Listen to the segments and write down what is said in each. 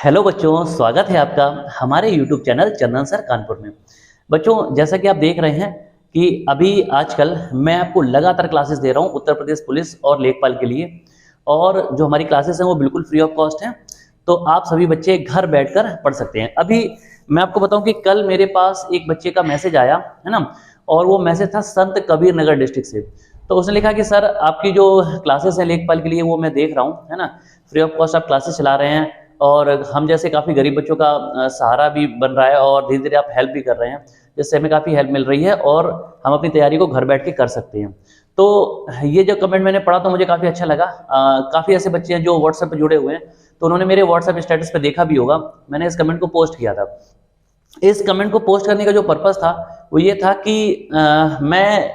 Hello बच्चों, स्वागत है आपका हमारे YouTube चैनल चंदन सर कानपुर में। बच्चों, जैसा कि आप देख रहे हैं कि अभी आजकल मैं आपको लगातार क्लासेस दे रहा हूं उत्तर प्रदेश पुलिस और लेखपाल के लिए, और जो हमारी क्लासेस हैं वो बिल्कुल फ्री ऑफ कॉस्ट हैं। तो आप सभी बच्चे घर बैठकर पढ़ सकते हैं। अभी मैं आपको बताऊं कि कल मेरे पास एक बच्चे का मैसेज आया है ना, और वो मैसेज था संत कबीर नगर डिस्ट्रिक्ट से। तो उसने लिखा कि सर, आपकी जो क्लासेस हैं लेखपाल के लिए वो मैं देख रहा हूँ, है ना, फ्री ऑफ कॉस्ट आप क्लासेस चला रहे हैं, और हम जैसे काफ़ी गरीब बच्चों का सहारा भी बन रहा है, और धीरे धीरे आप हेल्प भी कर रहे हैं, जिससे हमें काफ़ी हेल्प मिल रही है और हम अपनी तैयारी को घर बैठ के कर सकते हैं। तो ये जो कमेंट मैंने पढ़ा तो मुझे काफ़ी अच्छा लगा। काफ़ी ऐसे बच्चे हैं जो व्हाट्सएप पर जुड़े हुए हैं, तो उन्होंने मेरे व्हाट्सएप स्टेटस पर देखा भी होगा, मैंने इस कमेंट को पोस्ट किया था। इस कमेंट को पोस्ट करने का जो पर्पस था वो ये था कि मैं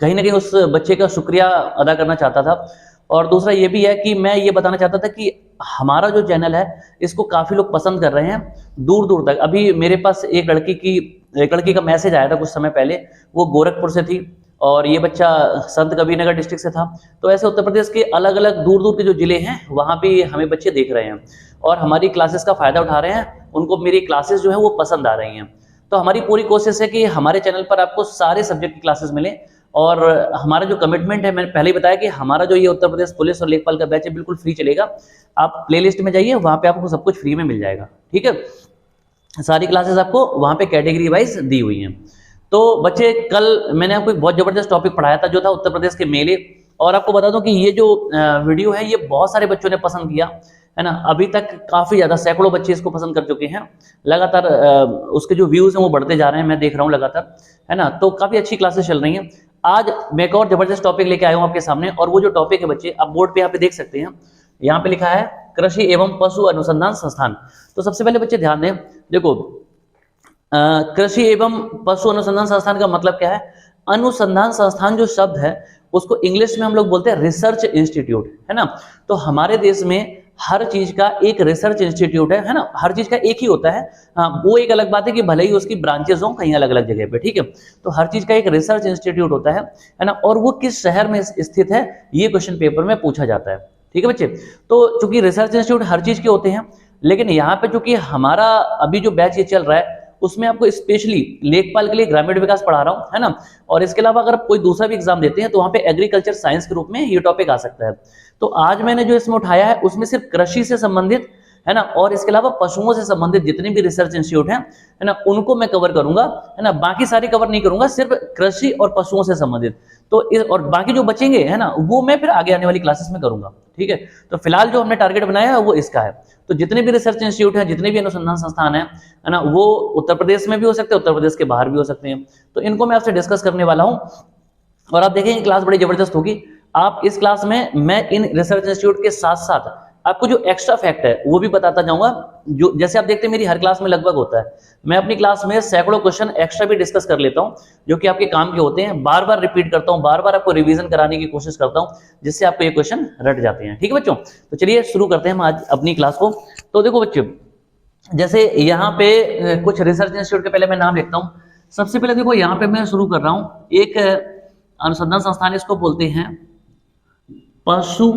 कहीं ना कहीं उस बच्चे का शुक्रिया अदा करना चाहता था, और दूसरा ये भी है कि मैं ये बताना चाहता था कि हमारा जो चैनल है इसको काफ़ी लोग पसंद कर रहे हैं दूर दूर तक। अभी मेरे पास एक लड़की का मैसेज आया था कुछ समय पहले, वो गोरखपुर से थी और ये बच्चा संत कबीर नगर डिस्ट्रिक्ट से था। तो ऐसे उत्तर प्रदेश के अलग अलग दूर दूर के जो जिले हैं वहाँ भी हमें बच्चे देख रहे हैं और हमारी क्लासेस का फ़ायदा उठा रहे हैं, उनको मेरी क्लासेस जो है वो पसंद आ रही हैं। तो हमारी पूरी कोशिश है कि हमारे चैनल पर आपको सारे सब्जेक्ट की क्लासेस मिलें, और हमारा जो कमिटमेंट है, मैंने पहले ही बताया कि हमारा जो ये उत्तर प्रदेश पुलिस और लेखपाल का बैच है बिल्कुल फ्री चलेगा। आप प्लेलिस्ट में जाइए, वहाँ पे आपको सब कुछ फ्री में मिल जाएगा, ठीक है। सारी क्लासेस आपको वहाँ पे कैटेगरी वाइज दी हुई हैं। तो बच्चे, कल मैंने आपको एक बहुत ज़बरदस्त टॉपिक पढ़ाया था जो था उत्तर प्रदेश के मेले, और आपको बता दूं कि ये जो वीडियो है ये बहुत सारे बच्चों ने पसंद किया है ना। अभी तक काफ़ी ज़्यादा सैकड़ों बच्चे इसको पसंद कर चुके हैं। लगातार उसके जो व्यूज़ हैं वो बढ़ते जा रहे हैं, मैं देख रहा हूँ लगातार, है ना। तो काफ़ी अच्छी क्लासेस चल रही हैं। आज मैं एक और ज़बरदस्त टॉपिक लेके आया हूँ आपके सामने, और वो जो टॉपिक है बच्चे, आप बोर्ड पे यहाँ पे देख सकते हैं, यहाँ पे लिखा है कृषि एवं पशु अनुसंधान संस्थान। तो सबसे पहले बच्चे ध्यान दें, देखो कृषि एवं पशु अनुसंधान संस्थान का मतलब क्या है। अनुसंधान संस्थान जो शब्द है उसको इंग्लिश में हम लोग बोलते हैं रिसर्च इंस्टीट्यूट, है ना। तो हमारे देश में हर चीज का एक रिसर्च इंस्टीट्यूट है ना, हर चीज का एक ही होता है। हाँ, वो एक अलग बात है कि भले ही उसकी ब्रांचेस हों कहीं अलग अलग जगह पे, ठीक है। तो हर चीज का एक रिसर्च इंस्टीट्यूट होता है ना, और वो किस शहर में स्थित है ये क्वेश्चन पेपर में पूछा जाता है, ठीक है बच्चे। तो चूंकि रिसर्च इंस्टीट्यूट हर चीज के होते हैं, लेकिन यहाँ पे चूंकि हमारा अभी जो बैच ये चल रहा है उसमें आपको स्पेशली लेखपाल के लिए ग्रामीण विकास पढ़ा रहा हूँ, है ना। और इसके अलावा अगर आप कोई दूसरा भी एग्जाम देते हैं तो वहाँ पे एग्रीकल्चर साइंस के रूप में ये टॉपिक आ सकता है। तो आज मैंने जो इसमें उठाया है उसमें सिर्फ कृषि से संबंधित, है ना, और इसके अलावा पशुओं से संबंधित जितने भी रिसर्च इंस्टीट्यूट हैं, है ना, उनको मैं कवर करूंगा, है ना। बाकी सारी कवर नहीं करूंगा, सिर्फ कृषि और पशुओं से संबंधित। तो और बाकी जो बचेंगे, है ना, वो मैं फिर आगे आने वाली क्लासेस में करूंगा, ठीक है। तो फिलहाल जो हमने टारगेट बनाया है वो इसका है। तो जितने भी रिसर्च इंस्टीट्यूट है, जितने भी अनुसंधान संस्थान है ना, वो उत्तर प्रदेश में भी हो सकते हैं, उत्तर प्रदेश के बाहर भी हो सकते हैं। तो इनको मैं आपसे डिस्कस करने वाला हूँ, और आप देखेंगे क्लास बड़ी जबरदस्त होगी। आप इस क्लास में मैं इन रिसर्च इंस्टीट्यूट के साथ साथ आपको जो एक्स्ट्रा फैक्ट है वो भी बताता जाऊंगा। जो जैसे आप देखते हैं मेरी हर क्लास में लगभग होता है, मैं अपनी क्लास में सैकड़ों क्वेश्चन एक्स्ट्रा भी डिस्कस कर लेता हूं जो कि आपके काम के होते हैं। बार बार रिपीट करता हूं, बार बार आपको रिवीजन कराने की कोशिश करता हूं, जिससे आपको ये क्वेश्चन रट जाते हैं, ठीक है बच्चों। तो चलिए शुरू करते हैं हम आज अपनी क्लास को। तो देखो बच्चों, जैसे यहाँ पे कुछ रिसर्च इंस्टीट्यूट के पहले मैं नाम लिखता हूँ। सबसे पहले देखो यहाँ पे मैं शुरू कर रहा हूँ एक अनुसंधान संस्थान, इसको बोलते हैं पशु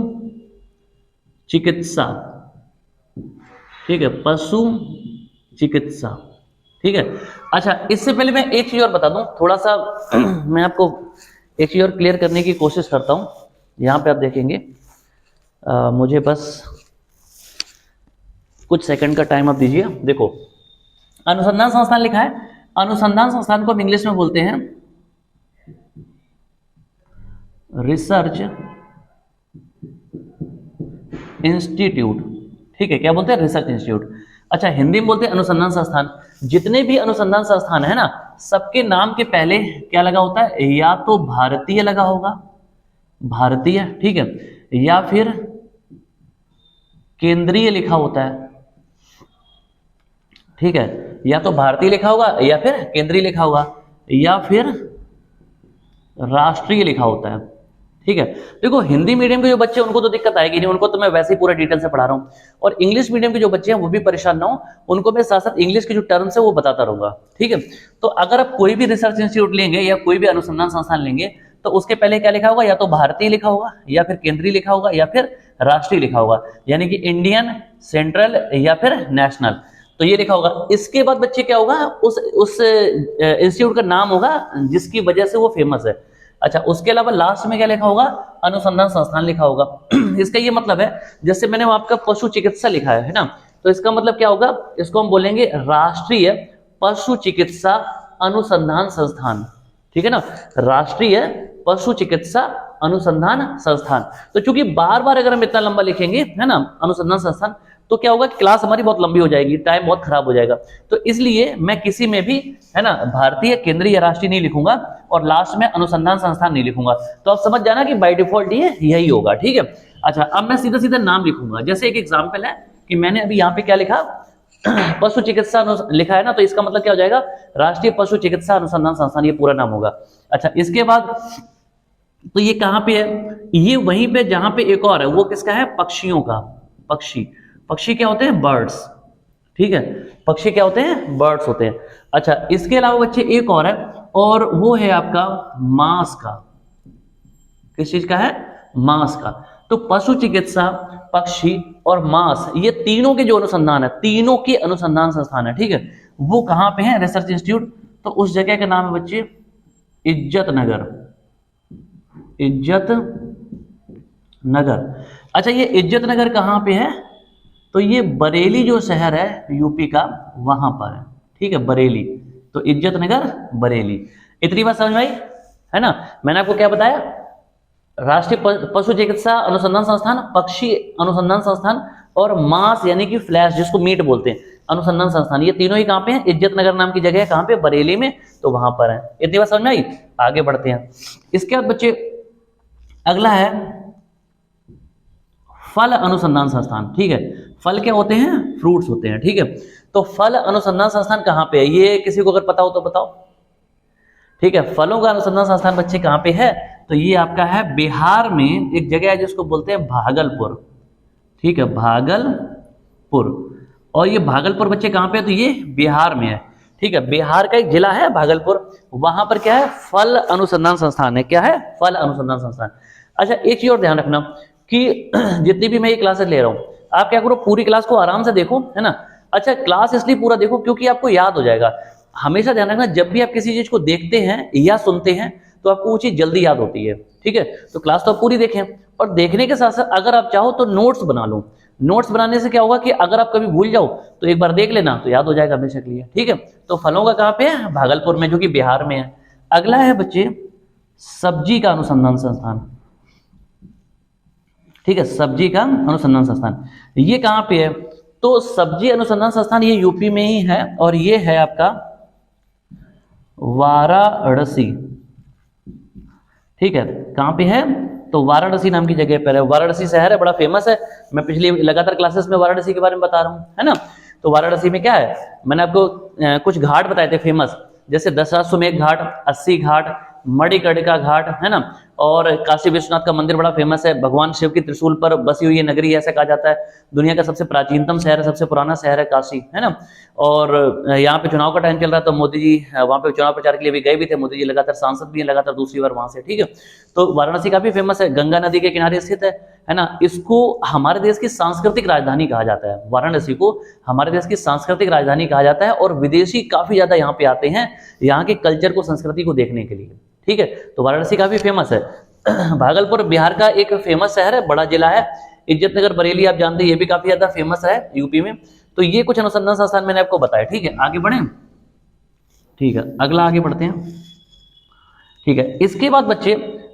चिकित्सा, ठीक है, पशु चिकित्सा, ठीक है। अच्छा, इससे पहले मैं एक चीज और बता दूं, थोड़ा सा मैं आपको एक चीज और क्लियर करने की कोशिश करता हूं। यहां पे आप देखेंगे, मुझे बस कुछ सेकंड का टाइम आप दीजिए। देखो, अनुसंधान संस्थान लिखा है, अनुसंधान संस्थान को हम इंग्लिश में बोलते हैं रिसर्च इंस्टीट्यूट, ठीक है। क्या बोलते हैं? Research institute. अच्छा, हिंदी में बोलते हैं अनुसंधान संस्थान। जितने भी अनुसंधान संस्थान है ना, सबके नाम के पहले क्या लगा होता है? या तो भारतीय लगा होगा, भारतीय, ठीक है, या फिर केंद्रीय लिखा होता है, ठीक है। या तो भारतीय लिखा होगा, या फिर केंद्रीय लिखा होगा, या फिर राष्ट्रीय लिखा होता है, ठीक है। देखो, हिंदी मीडियम के जो बच्चे उनको तो दिक्कत आएगी नहीं, उनको तो मैं वैसे ही पूरा डिटेल से पढ़ा रहा हूँ। और इंग्लिश मीडियम के जो बच्चे हैं वो भी परेशान ना हो, उनको मैं साथ साथ इंग्लिश के जो टर्म्स है वो बताता रहूंगा, ठीक है। तो अगर आप कोई भी रिसर्च इंस्टीट्यूट लेंगे या कोई भी अनुसंधान संस्थान लेंगे, तो तो उसके पहले क्या लिखा होगा, या तो भारतीय लिखा होगा, या फिर केंद्रीय लिखा होगा, या फिर राष्ट्रीय लिखा होगा, यानी कि इंडियन, सेंट्रल या फिर नेशनल, तो ये लिखा होगा। इसके बाद बच्चे क्या होगा, उस इंस्टीट्यूट का नाम होगा जिसकी वजह से वो फेमस है। अच्छा, उसके अलावा लास्ट में क्या लिखा होगा, अनुसंधान संस्थान लिखा होगा। इसका ये मतलब है, जैसे मैंने आपका पशु चिकित्सा लिखा है ना, तो इसका मतलब क्या होगा, इसको हम बोलेंगे राष्ट्रीय पशु चिकित्सा अनुसंधान संस्थान, ठीक है ना, राष्ट्रीय पशु चिकित्सा अनुसंधान संस्थान। तो चूंकि बार बार अगर हम इतना लंबा लिखेंगे, है ना, अनुसंधान संस्थान, तो क्या होगा, क्लास हमारी बहुत लंबी हो जाएगी, टाइम बहुत खराब हो जाएगा। तो इसलिए मैं किसी में भी, है ना, भारतीय, केंद्रीय या राष्ट्रीय नहीं लिखूंगा, और लास्ट में अनुसंधान संस्थान नहीं लिखूंगा। तो आप समझ जाना कि बाय डिफॉल्ट ये यही होगा, ठीक है। अच्छा, अब मैं सीधा सीधा नाम लिखूंगा। जैसे एक एग्जाम्पल है कि मैंने अभी यहाँ पे क्या लिखा, पशु चिकित्सा लिखा है ना, तो इसका मतलब क्या हो जाएगा, राष्ट्रीय पशु चिकित्सा अनुसंधान संस्थान, ये पूरा नाम होगा। अच्छा, इसके बाद तो ये कहाँ पे है, ये वहीं पे जहां पे एक और है, वो किसका है, पक्षियों का। पक्षी क्या होते हैं, बर्ड्स, ठीक है, पक्षी क्या होते हैं, बर्ड्स होते हैं। अच्छा, इसके अलावा बच्चे एक और है, और वो है आपका मांस का। किस चीज का है, मांस का। तो पशु चिकित्सा, पक्षी और मांस, ये तीनों के जो अनुसंधान है, तीनों के अनुसंधान संस्थान है, ठीक है, वो कहां पे है, रिसर्च इंस्टीट्यूट। तो उस जगह का नाम है बच्चे इज्जत नगर। इज्जत नगर। अच्छा, ये इज्जत नगर कहां पे है, तो ये बरेली जो शहर है यूपी का, वहां पर है, ठीक है, बरेली। तो इज्जत नगर, बरेली। इतनी बात समझ में आई, है ना। मैंने आपको क्या बताया, राष्ट्रीय पशु चिकित्सा अनुसंधान संस्थान, पक्षी अनुसंधान संस्थान, और मांस यानी कि फ्लैश जिसको मीट बोलते हैं, अनुसंधान संस्थान, ये तीनों ही कहां पे हैं, इज्जत नगर नाम की जगह है, कहां पे, बरेली में, तो वहां पर है। इतनी बात समझ में आई, आगे बढ़ते हैं। इसके बाद बच्चे अगला है फल अनुसंधान संस्थान, ठीक है। फल क्या होते हैं, फ्रूट्स होते हैं, ठीक है। तो फल अनुसंधान संस्थान कहां पे है, ये किसी को अगर पता हो तो बताओ, ठीक है। फलों का अनुसंधान संस्थान बच्चे कहां पे है, तो ये आपका है बिहार में, एक जगह है जिसको बोलते हैं भागलपुर, ठीक है, भागलपुर। और ये भागलपुर बच्चे कहां पे है, तो ये बिहार में है, ठीक है, बिहार का एक जिला है भागलपुर, वहां पर क्या है, फल अनुसंधान संस्थान है। क्या है, फल अनुसंधान संस्थान। अच्छा, एक चीज और ध्यान रखना कि जितनी भी मैं ये क्लासेस ले रहा हूं, आप क्या करो, पूरी क्लास को आराम से देखो, है ना। अच्छा, क्लास इसलिए पूरा देखो क्योंकि आपको याद हो जाएगा। हमेशा ध्यान रखना, जब भी आप किसी चीज को देखते हैं या सुनते हैं तो आपको वो चीज जल्दी याद होती है, ठीक है। तो क्लास तो आप पूरी देखें, और देखने के साथ साथ अगर आप चाहो तो नोट्स बना लो। नोट्स बनाने से क्या होगा कि अगर आप कभी भूल जाओ तो एक बार देख लेना, तो याद हो जाएगा हमेशा के लिए, ठीक है। तो फलों का कहाँ पे है, भागलपुर में, जो कि बिहार में है। अगला है बच्चे सब्जी का अनुसंधान संस्थान, ठीक है, सब्जी का अनुसंधान संस्थान, ये कहां पे है, तो सब्जी अनुसंधान संस्थान ये यूपी में ही है, और ये है आपका वाराणसी, ठीक है। कहां पे है, तो वाराणसी नाम की जगह पर है। वाराणसी शहर है, बड़ा फेमस है, मैं पिछली लगातार क्लासेस में वाराणसी के बारे में बता रहा हूं, है ना। तो वाराणसी में क्या है, मैंने आपको कुछ घाट बताए थे फेमस, जैसे दशाश्वमेध घाट, 80 घाट, मणिकर्णिका घाट, है ना। और काशी विश्वनाथ का मंदिर बड़ा फेमस है, भगवान शिव की त्रिशूल पर बसी हुई नगरी ऐसा कहा जाता है, दुनिया का सबसे प्राचीनतम शहर है, सबसे पुराना शहर है काशी, है ना। और यहाँ पे चुनाव का टाइम चल रहा है, तो मोदी जी वहां पे चुनाव प्रचार के लिए भी गए भी थे, मोदी जी लगातार सांसद भी हैं, लगातार दूसरी बार वहां से, ठीक है। तो वाराणसी काफी फेमस है, गंगा नदी के किनारे स्थित है ना। इसको हमारे देश की सांस्कृतिक राजधानी कहा जाता है, वाराणसी को हमारे देश की सांस्कृतिक राजधानी कहा जाता है, और विदेशी काफी ज्यादा यहाँ पे आते हैं, यहाँ के कल्चर को, संस्कृति को देखने के लिए, ठीक है। तो वाराणसी काफी फेमस है। भागलपुर बिहार का एक फेमस शहर है, बड़ा जिला है। इज्जत नगर, बरेली आप जानते हैं, ये भी काफी ज्यादा फेमस है यूपी में। तो ये कुछ अनुसंधान संस्थान मैंने आपको बताया, ठीक है। आगे बढ़े, ठीक है, अगला आगे बढ़ते हैं, ठीक है। इसके बाद बच्चे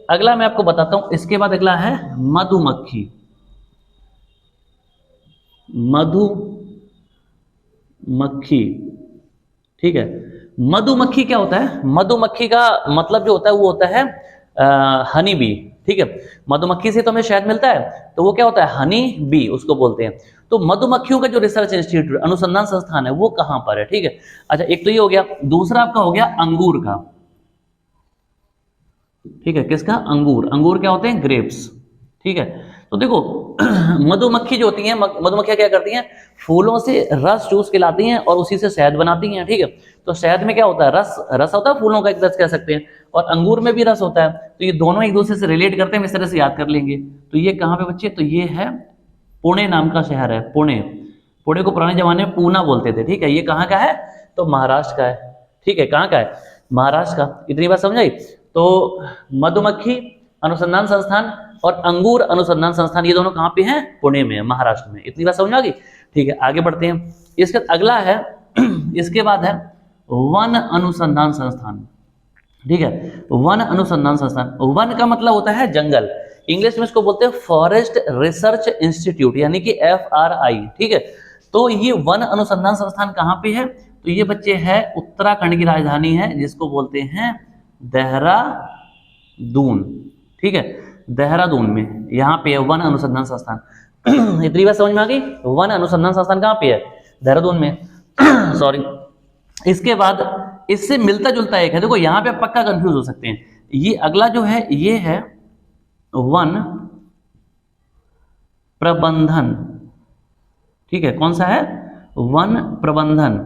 अगला मैं आपको बताता हूं, इसके बाद अगला है मधुमक्खी। मधुमक्खी, ठीक है। मधुमक्खी क्या होता है, मधुमक्खी का मतलब जो होता है वो होता है हनी बी, ठीक है। मधुमक्खी से तो हमें शहद मिलता है, तो वो क्या होता है, हनी बी उसको बोलते हैं। तो मधुमक्खियों का जो रिसर्च इंस्टीट्यूट, अनुसंधान संस्थान है, वो कहां पर है, ठीक है। अच्छा, एक तो ये हो गया, दूसरा आपका हो गया अंगूर का, ठीक है। किसका, अंगूर। अंगूर क्या होते हैं, ग्रेप्स, ठीक है। तो देखो मधुमक्खी जो होती हैं, मधुमक्खियां क्या करती हैं, फूलों से रस चूस के लाती हैं और उसी से शहद बनाती हैं, ठीक है। तो शहद में क्या होता है, रस होता है फूलों का, एक रस कह सकते हैं, और अंगूर में भी रस होता है। तो ये दोनों एक दूसरे से रिलेट करते हैं, इस तरह से याद कर लेंगे। तो ये कहाँ पे बच्चे, तो ये है पुणे नाम का शहर है, पुणे। पुणे को पुराने जमाने में पूना बोलते थे, ठीक है। ये कहाँ का है, तो महाराष्ट्र का है, ठीक है। कहाँ का है, महाराष्ट्र का। इतनी बात समझ आई। तो मधुमक्खी अनुसंधान संस्थान और अंगूर अनुसंधान संस्थान ये दोनों कहाँ पे हैं, पुणे में, महाराष्ट्र में। इतनी बात समझ आ गई, ठीक है। आगे बढ़ते हैं। इसके अगला है इसके बाद है वन अनुसंधान संस्थान, ठीक है। वन अनुसंधान संस्थान, वन का मतलब होता है जंगल, इंग्लिश में इसको बोलते हैं फॉरेस्ट रिसर्च इंस्टीट्यूट, यानी कि FRI, ठीक है। तो ये वन अनुसंधान संस्थान कहाँ पे है, तो ये बच्चे है उत्तराखंड की राजधानी है, जिसको बोलते हैं देहरादून, ठीक है। देहरादून में यहाँ पे है वन अनुसंधान संस्थान। इतनी बात समझ में आ गई। वन अनुसंधान संस्थान कहाँ पे है, देहरादून में। सॉरी। इसके बाद इससे मिलता जुलता एक है, देखो यहाँ पे पक्का कंफ्यूज हो सकते हैं। ये अगला जो है ये है वन प्रबंधन, ठीक है। कौन सा है, वन प्रबंधन,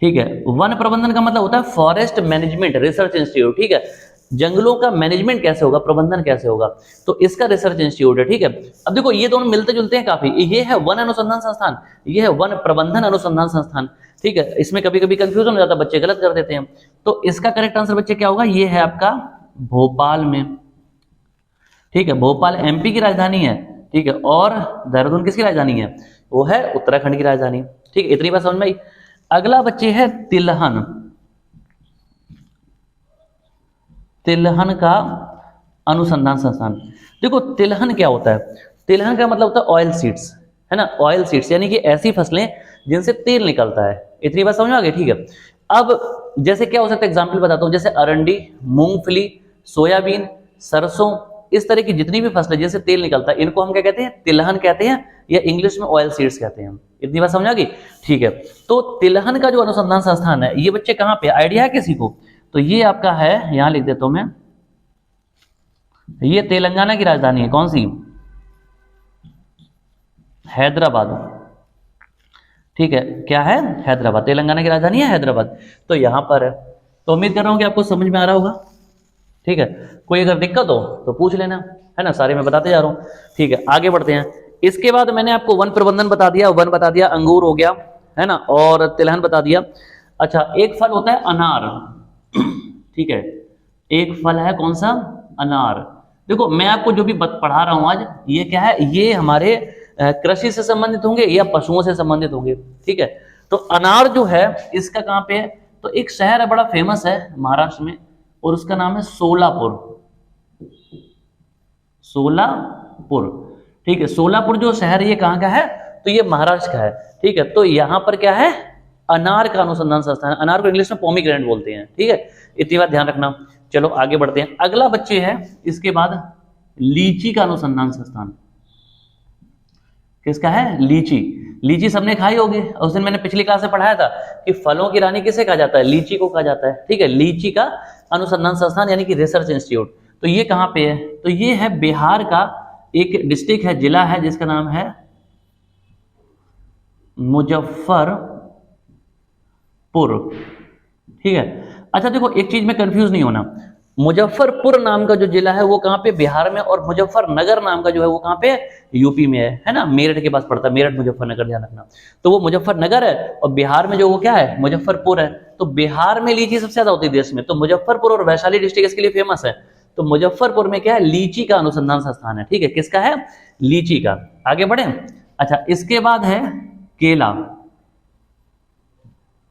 ठीक है। वन प्रबंधन का मतलब होता है फॉरेस्ट मैनेजमेंट रिसर्च इंस्टीट्यूट, ठीक है। जंगलों का मैनेजमेंट कैसे होगा, प्रबंधन कैसे होगा, तो इसका रिसर्च इंस्टीट्यूट है, ठीक है। अब देखो ये दोनों मिलते जुलते हैं काफी। ये है वन अनुसंधान संस्थान, ये है वन प्रबंधन अनुसंधान संस्थान, ठीक है। इसमें कभी कभी कंफ्यूजन हो जाता है, बच्चे गलत कर देते हैं। तो इसका करेक्ट आंसर बच्चे क्या होगा, ये है आपका भोपाल में, ठीक है। भोपाल MP की राजधानी है, ठीक है। और देहरादून किसकी राजधानी है, वो है उत्तराखंड की राजधानी, ठीक है। इतनी बात समझ में आई। अगला बच्चे है तिलहन, तिलहन का अनुसंधान संस्थान। देखो तिलहन क्या होता है, तिलहन का मतलब होता है ऑयल सीड्स, है ना, ऑयल सीड्स, यानी कि ऐसी फसलें जिनसे तेल निकलता है। इतनी बात समझ में आ गई, ठीक है। अब जैसे क्या हो सकता है, एग्जाम्पल बताता हूं, जैसे अरंडी, मूंगफली, सोयाबीन, सरसों, इस तरह की जितनी भी फसलें जिनसे तेल निकलता है, इनको हम क्या कहते हैं, तिलहन कहते हैं, या इंग्लिश में ऑयल सीड्स कहते हैं। इतनी बात समझ आ गई, ठीक है। तो तिलहन का जो अनुसंधान संस्थान है, ये बच्चे कहाँ पे, आइडिया है किसी को, तो ये आपका है, यहां लिख देता हूं मैं, ये तेलंगाना की राजधानी है, कौन सी, हैदराबाद, ठीक है। क्या है, हैदराबाद, तेलंगाना की राजधानी है हैदराबाद। तो यहां पर है। तो उम्मीद कर रहा हूं कि आपको समझ में आ रहा होगा, ठीक है। कोई अगर दिक्कत हो तो पूछ लेना, है ना, सारे मैं बताते जा रहा हूं, ठीक है। आगे बढ़ते हैं। इसके बाद मैंने आपको वन प्रबंधन बता दिया, वन बता दिया, अंगूर हो गया, है ना, और तिलहन बता दिया। अच्छा, एक फल होता है अनार, ठीक है। एक फल है कौन सा, अनार। देखो मैं आपको जो भी पढ़ा रहा हूं आज, ये क्या है, ये हमारे कृषि से संबंधित होंगे या पशुओं से संबंधित होंगे, ठीक है। तो अनार जो है इसका कहां पे है, तो एक शहर है बड़ा फेमस है महाराष्ट्र में, और उसका नाम है सोलापुर, सोलापुर, ठीक है। सोलापुर जो शहर है ये कहाँ का है, तो ये महाराष्ट्र का है, ठीक है। तो यहां पर क्या है, अनार का अनुसंधान संस्थान। अनार को इंग्लिश में पोमीग्रेनेट बोलते हैं, ठीक है। इतनी बात ध्यान रखना। चलो आगे बढ़ते हैं। अगला बच्चे है इसके बाद लीची का अनुसंधान संस्थान। किसका है, लीची। लीची सबने खाई होगी, उस दिन मैंने पिछली क्लास में पढ़ाया था कि फलों की रानी किसे कहा जाता है, लीची को कहा जाता है, ठीक है। लीची का अनुसंधान संस्थान यानी कि रिसर्च इंस्टीट्यूट। तो ये कहां पे है, तो ये है बिहार का एक डिस्ट्रिक्ट है, जिला है, जिसका नाम है मुजफ्फरपुर, ठीक है। अच्छा देखो एक चीज में कंफ्यूज नहीं होना, मुजफ्फरपुर नाम का जो जिला है वो कहां पे, बिहार में, और मुजफ्फरनगर नाम का जो है वो कहां पे, यूपी में है ना, मेरठ के पास पड़ता है, मेरठ मुजफ्फरनगर, ध्यान रखना। तो वो मुजफ्फरनगर है, और बिहार में जो वो क्या है, मुजफ्फरपुर है। तो बिहार में लीची सबसे ज्यादा होती है देश में, तो मुजफ्फरपुर और वैशाली डिस्ट्रिक्ट इसके लिए फेमस है। तो मुजफ्फरपुर में क्या है, लीची का अनुसंधान संस्थान है, ठीक है। किसका है, लीची का। आगे बढ़े। अच्छा इसके बाद है केला,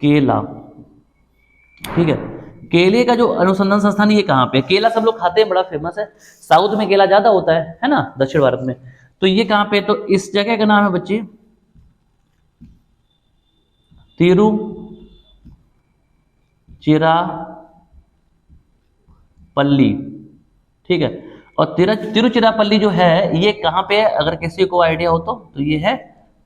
केला, ठीक है। केले का जो अनुसंधान संस्थान ये कहां पे, केला सब लोग खाते हैं, बड़ा फेमस है, साउथ में केला ज्यादा होता है ना, दक्षिण भारत में। तो ये कहां पे, तो इस जगह का नाम है बच्चे तिरुचिरापल्ली, ठीक है। और तिरुचिरापल्ली जो है ये कहां पे है, अगर किसी को आइडिया हो तो ये है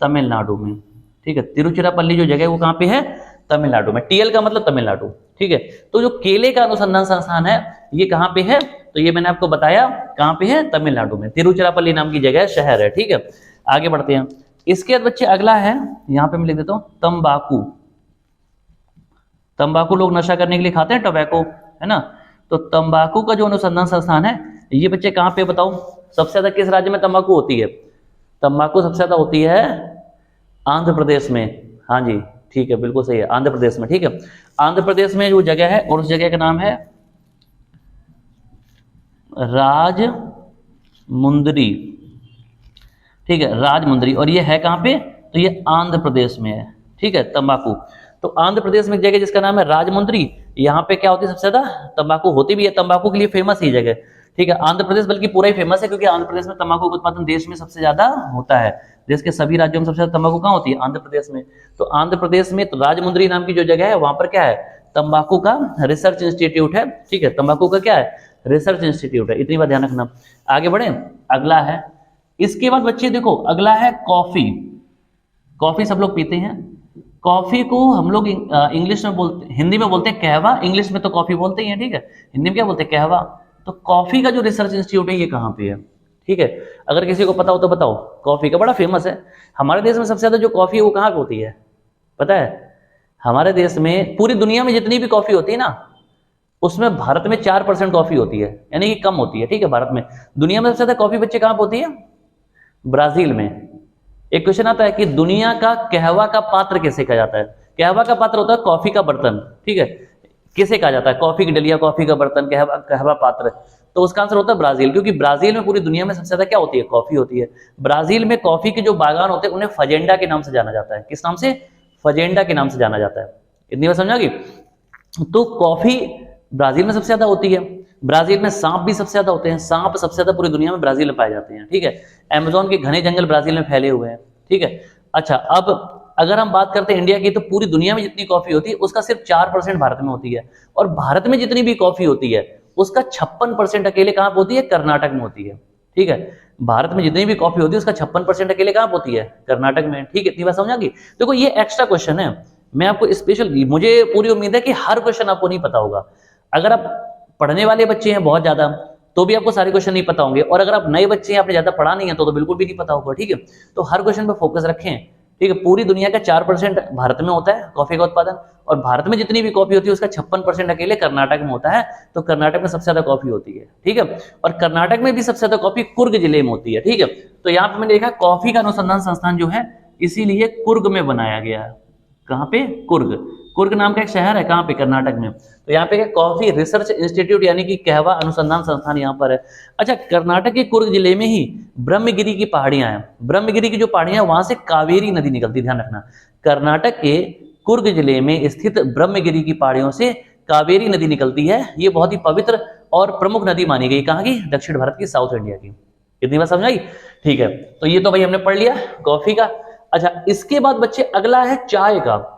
तमिलनाडु में, ठीक है। तिरुचिरापल्ली जो जगह है वो कहां पे है, तमिलनाडु में। टीएल का मतलब तमिलनाडु, ठीक है। तो जो केले का अनुसंधान संस्थान है ये कहां पे है, तो ये मैंने आपको बताया कहां पे है, तमिलनाडु में, तिरुचिरापल्ली नाम की जगह, शहर है, ठीक है। आगे बढ़ते हैं। इसके बाद बच्चे अगला है, यहां पे मैं लिख देता हूं तंबाकू। तंबाकू लोग नशा करने के लिए खाते हैं, टोबैको, है ना। तो तो तंबाकू का जो अनुसंधान संस्थान है ये बच्चे कहाँ पे बताओ, सबसे ज्यादा किस राज्य में तंबाकू होती है? तंबाकू सबसे ज्यादा होती है आंध्र प्रदेश में। हाँ जी ठीक है, बिल्कुल सही है, आंध्र प्रदेश में। ठीक है, आंध्र प्रदेश में जो जगह है और उस जगह का नाम है राजमुंदरी। ठीक है, राजमुंदरी, और ये है कहाँ पे? तो ये आंध्र प्रदेश में है। ठीक है, तंबाकू तो आंध्र प्रदेश में एक जगह जिसका नाम है राजमुंदरी, यहाँ पे क्या होती है सबसे ज्यादा? तंबाकू होती भी है, तंबाकू के लिए फेमस ही जगह। ठीक है, आंध्र प्रदेश बल्कि पूरा ही फेमस है, क्योंकि आंध्र प्रदेश में तंबाकू का उत्पादन देश में सबसे ज्यादा होता है। देश के सभी राज्यों में सबसे ज्यादा तंबाकू कहाँ होती है? आंध्र प्रदेश में। तो आंध्र प्रदेश में तो राजमुंदरी नाम की जो जगह है वहां पर क्या है? तंबाकू का रिसर्च इंस्टीट्यूट है। ठीक है, तंबाकू का क्या है? रिसर्च इंस्टीट्यूट है, इतनी बात ध्यान रखना। आगे बढ़े, अगला है, इसके बाद बच्चे देखो अगला है कॉफी। कॉफी सब लोग पीते हैं। कॉफी को हम लोग इंग्लिश में बोलते, हिंदी में बोलते हैं कहवा, इंग्लिश में तो कॉफी बोलते ही हैं। ठीक है, हिंदी में क्या बोलते हैं? कहवा। तो कॉफी का जो रिसर्च इंस्टीट्यूट है ये कहाँ पे है? ठीक है, अगर किसी को पता हो तो बताओ। कॉफी का बड़ा फेमस है हमारे देश में, सबसे ज्यादा जो कॉफी है वो कहाँ पे होती है पता है? हमारे देश में, पूरी दुनिया में जितनी भी कॉफी होती है ना, उसमें भारत में 4% कॉफी होती है, यानी कि कम होती है। ठीक है, भारत में। दुनिया में सबसे ज्यादा कॉफी बच्चे कहाँ पे होती है? ब्राजील में। एक क्वेश्चन आता है कि दुनिया का कहवा का पात्र किसे कहा जाता है? कहवा का पात्र होता है कॉफी का बर्तन। ठीक है, किसे कहा जाता है? कॉफी की डलिया, कॉफी का बर्तन, कहवा, कहवा पात्र। तो उसका आंसर होता है ब्राजील, क्योंकि ब्राजील में पूरी दुनिया में सबसे ज्यादा क्या होती है? कॉफी होती है। ब्राजील में कॉफी के जो बागान होते हैं उन्हें फजेंडा के नाम से जाना जाता है। किस नाम से? फजेंडा के नाम से जाना जाता है। इतनी बात समझा? तो कॉफी ब्राजील में सबसे ज्यादा होती है। ब्राजील में सांप भी सबसे ज्यादा होते हैं। सांप सबसे ज्यादा पूरी दुनिया में ब्राजील में पाए जाते हैं। ठीक है, अमेज़न के घने जंगल ब्राजील में फैले हुए हैं। ठीक है, अच्छा, अब अगर हम बात करते हैं इंडिया की, तो पूरी दुनिया में जितनी कॉफी होती है उसका सिर्फ 4% भारत में होती है। और भारत में जितनी भी कॉफी होती है उसका 56% अकेले कहाँ पे होती है? कर्नाटक में होती है। ठीक है, भारत में जितनी भी कॉफी होती है उसका 56% अकेले कहाँ पे होती है? कर्नाटक में। ठीक है, इतनी बात समझा? देखो ये एक्स्ट्रा क्वेश्चन है, मैं आपको स्पेशल, मुझे पूरी उम्मीद है कि हर क्वेश्चन आपको नहीं पता होगा। अगर आप पढ़ने वाले बच्चे हैं बहुत ज्यादा, तो भी आपको सारे क्वेश्चन नहीं पता होंगे, और अगर आप नए बच्चे हैं, आपने ज्यादा पढ़ा नहीं है, तो बिल्कुल भी नहीं पता होगा। ठीक है, तो हर क्वेश्चन पे फोकस रखें। ठीक है, पूरी दुनिया का 4% भारत में होता है कॉफी का उत्पादन, और भारत में जितनी भी कॉफी होती है उसका 56% अकेले कर्नाटक में होता है। तो कर्नाटक में सबसे ज्यादा कॉफी होती है। ठीक है, और कर्नाटक में भी सबसे ज्यादा कॉफी कुर्ग जिले में होती है। ठीक है, तो यहाँ पे मैंने देखा कॉफी का अनुसंधान संस्थान जो है इसीलिए कुर्ग में बनाया गया है। कहाँ पे? कुर्ग। कुर्ग नाम का एक शहर है, कहाँ पे? कर्नाटक में। तो यहाँ पे कॉफी रिसर्च इंस्टीट्यूट यानी कि कहवा अनुसंधान संस्थान यहाँ पर है। अच्छा, कर्नाटक के कुर्ग जिले में ही ब्रह्मगिरी की पहाड़ियां हैं। ब्रह्मगिरी की जो पहाड़ियां, वहां से कावेरी नदी निकलती, ध्यान रखना। कर्नाटक के कुर्ग जिले में स्थित ब्रह्मगिरी की पहाड़ियों से कावेरी नदी निकलती है। ये बहुत ही पवित्र और प्रमुख नदी मानी गई। कहाँ की? दक्षिण भारत की, साउथ इंडिया की। कितनी बात समझ आई? ठीक है, तो ये तो भाई हमने पढ़ लिया कॉफी का। अच्छा, इसके बाद बच्चे अगला है चाय का।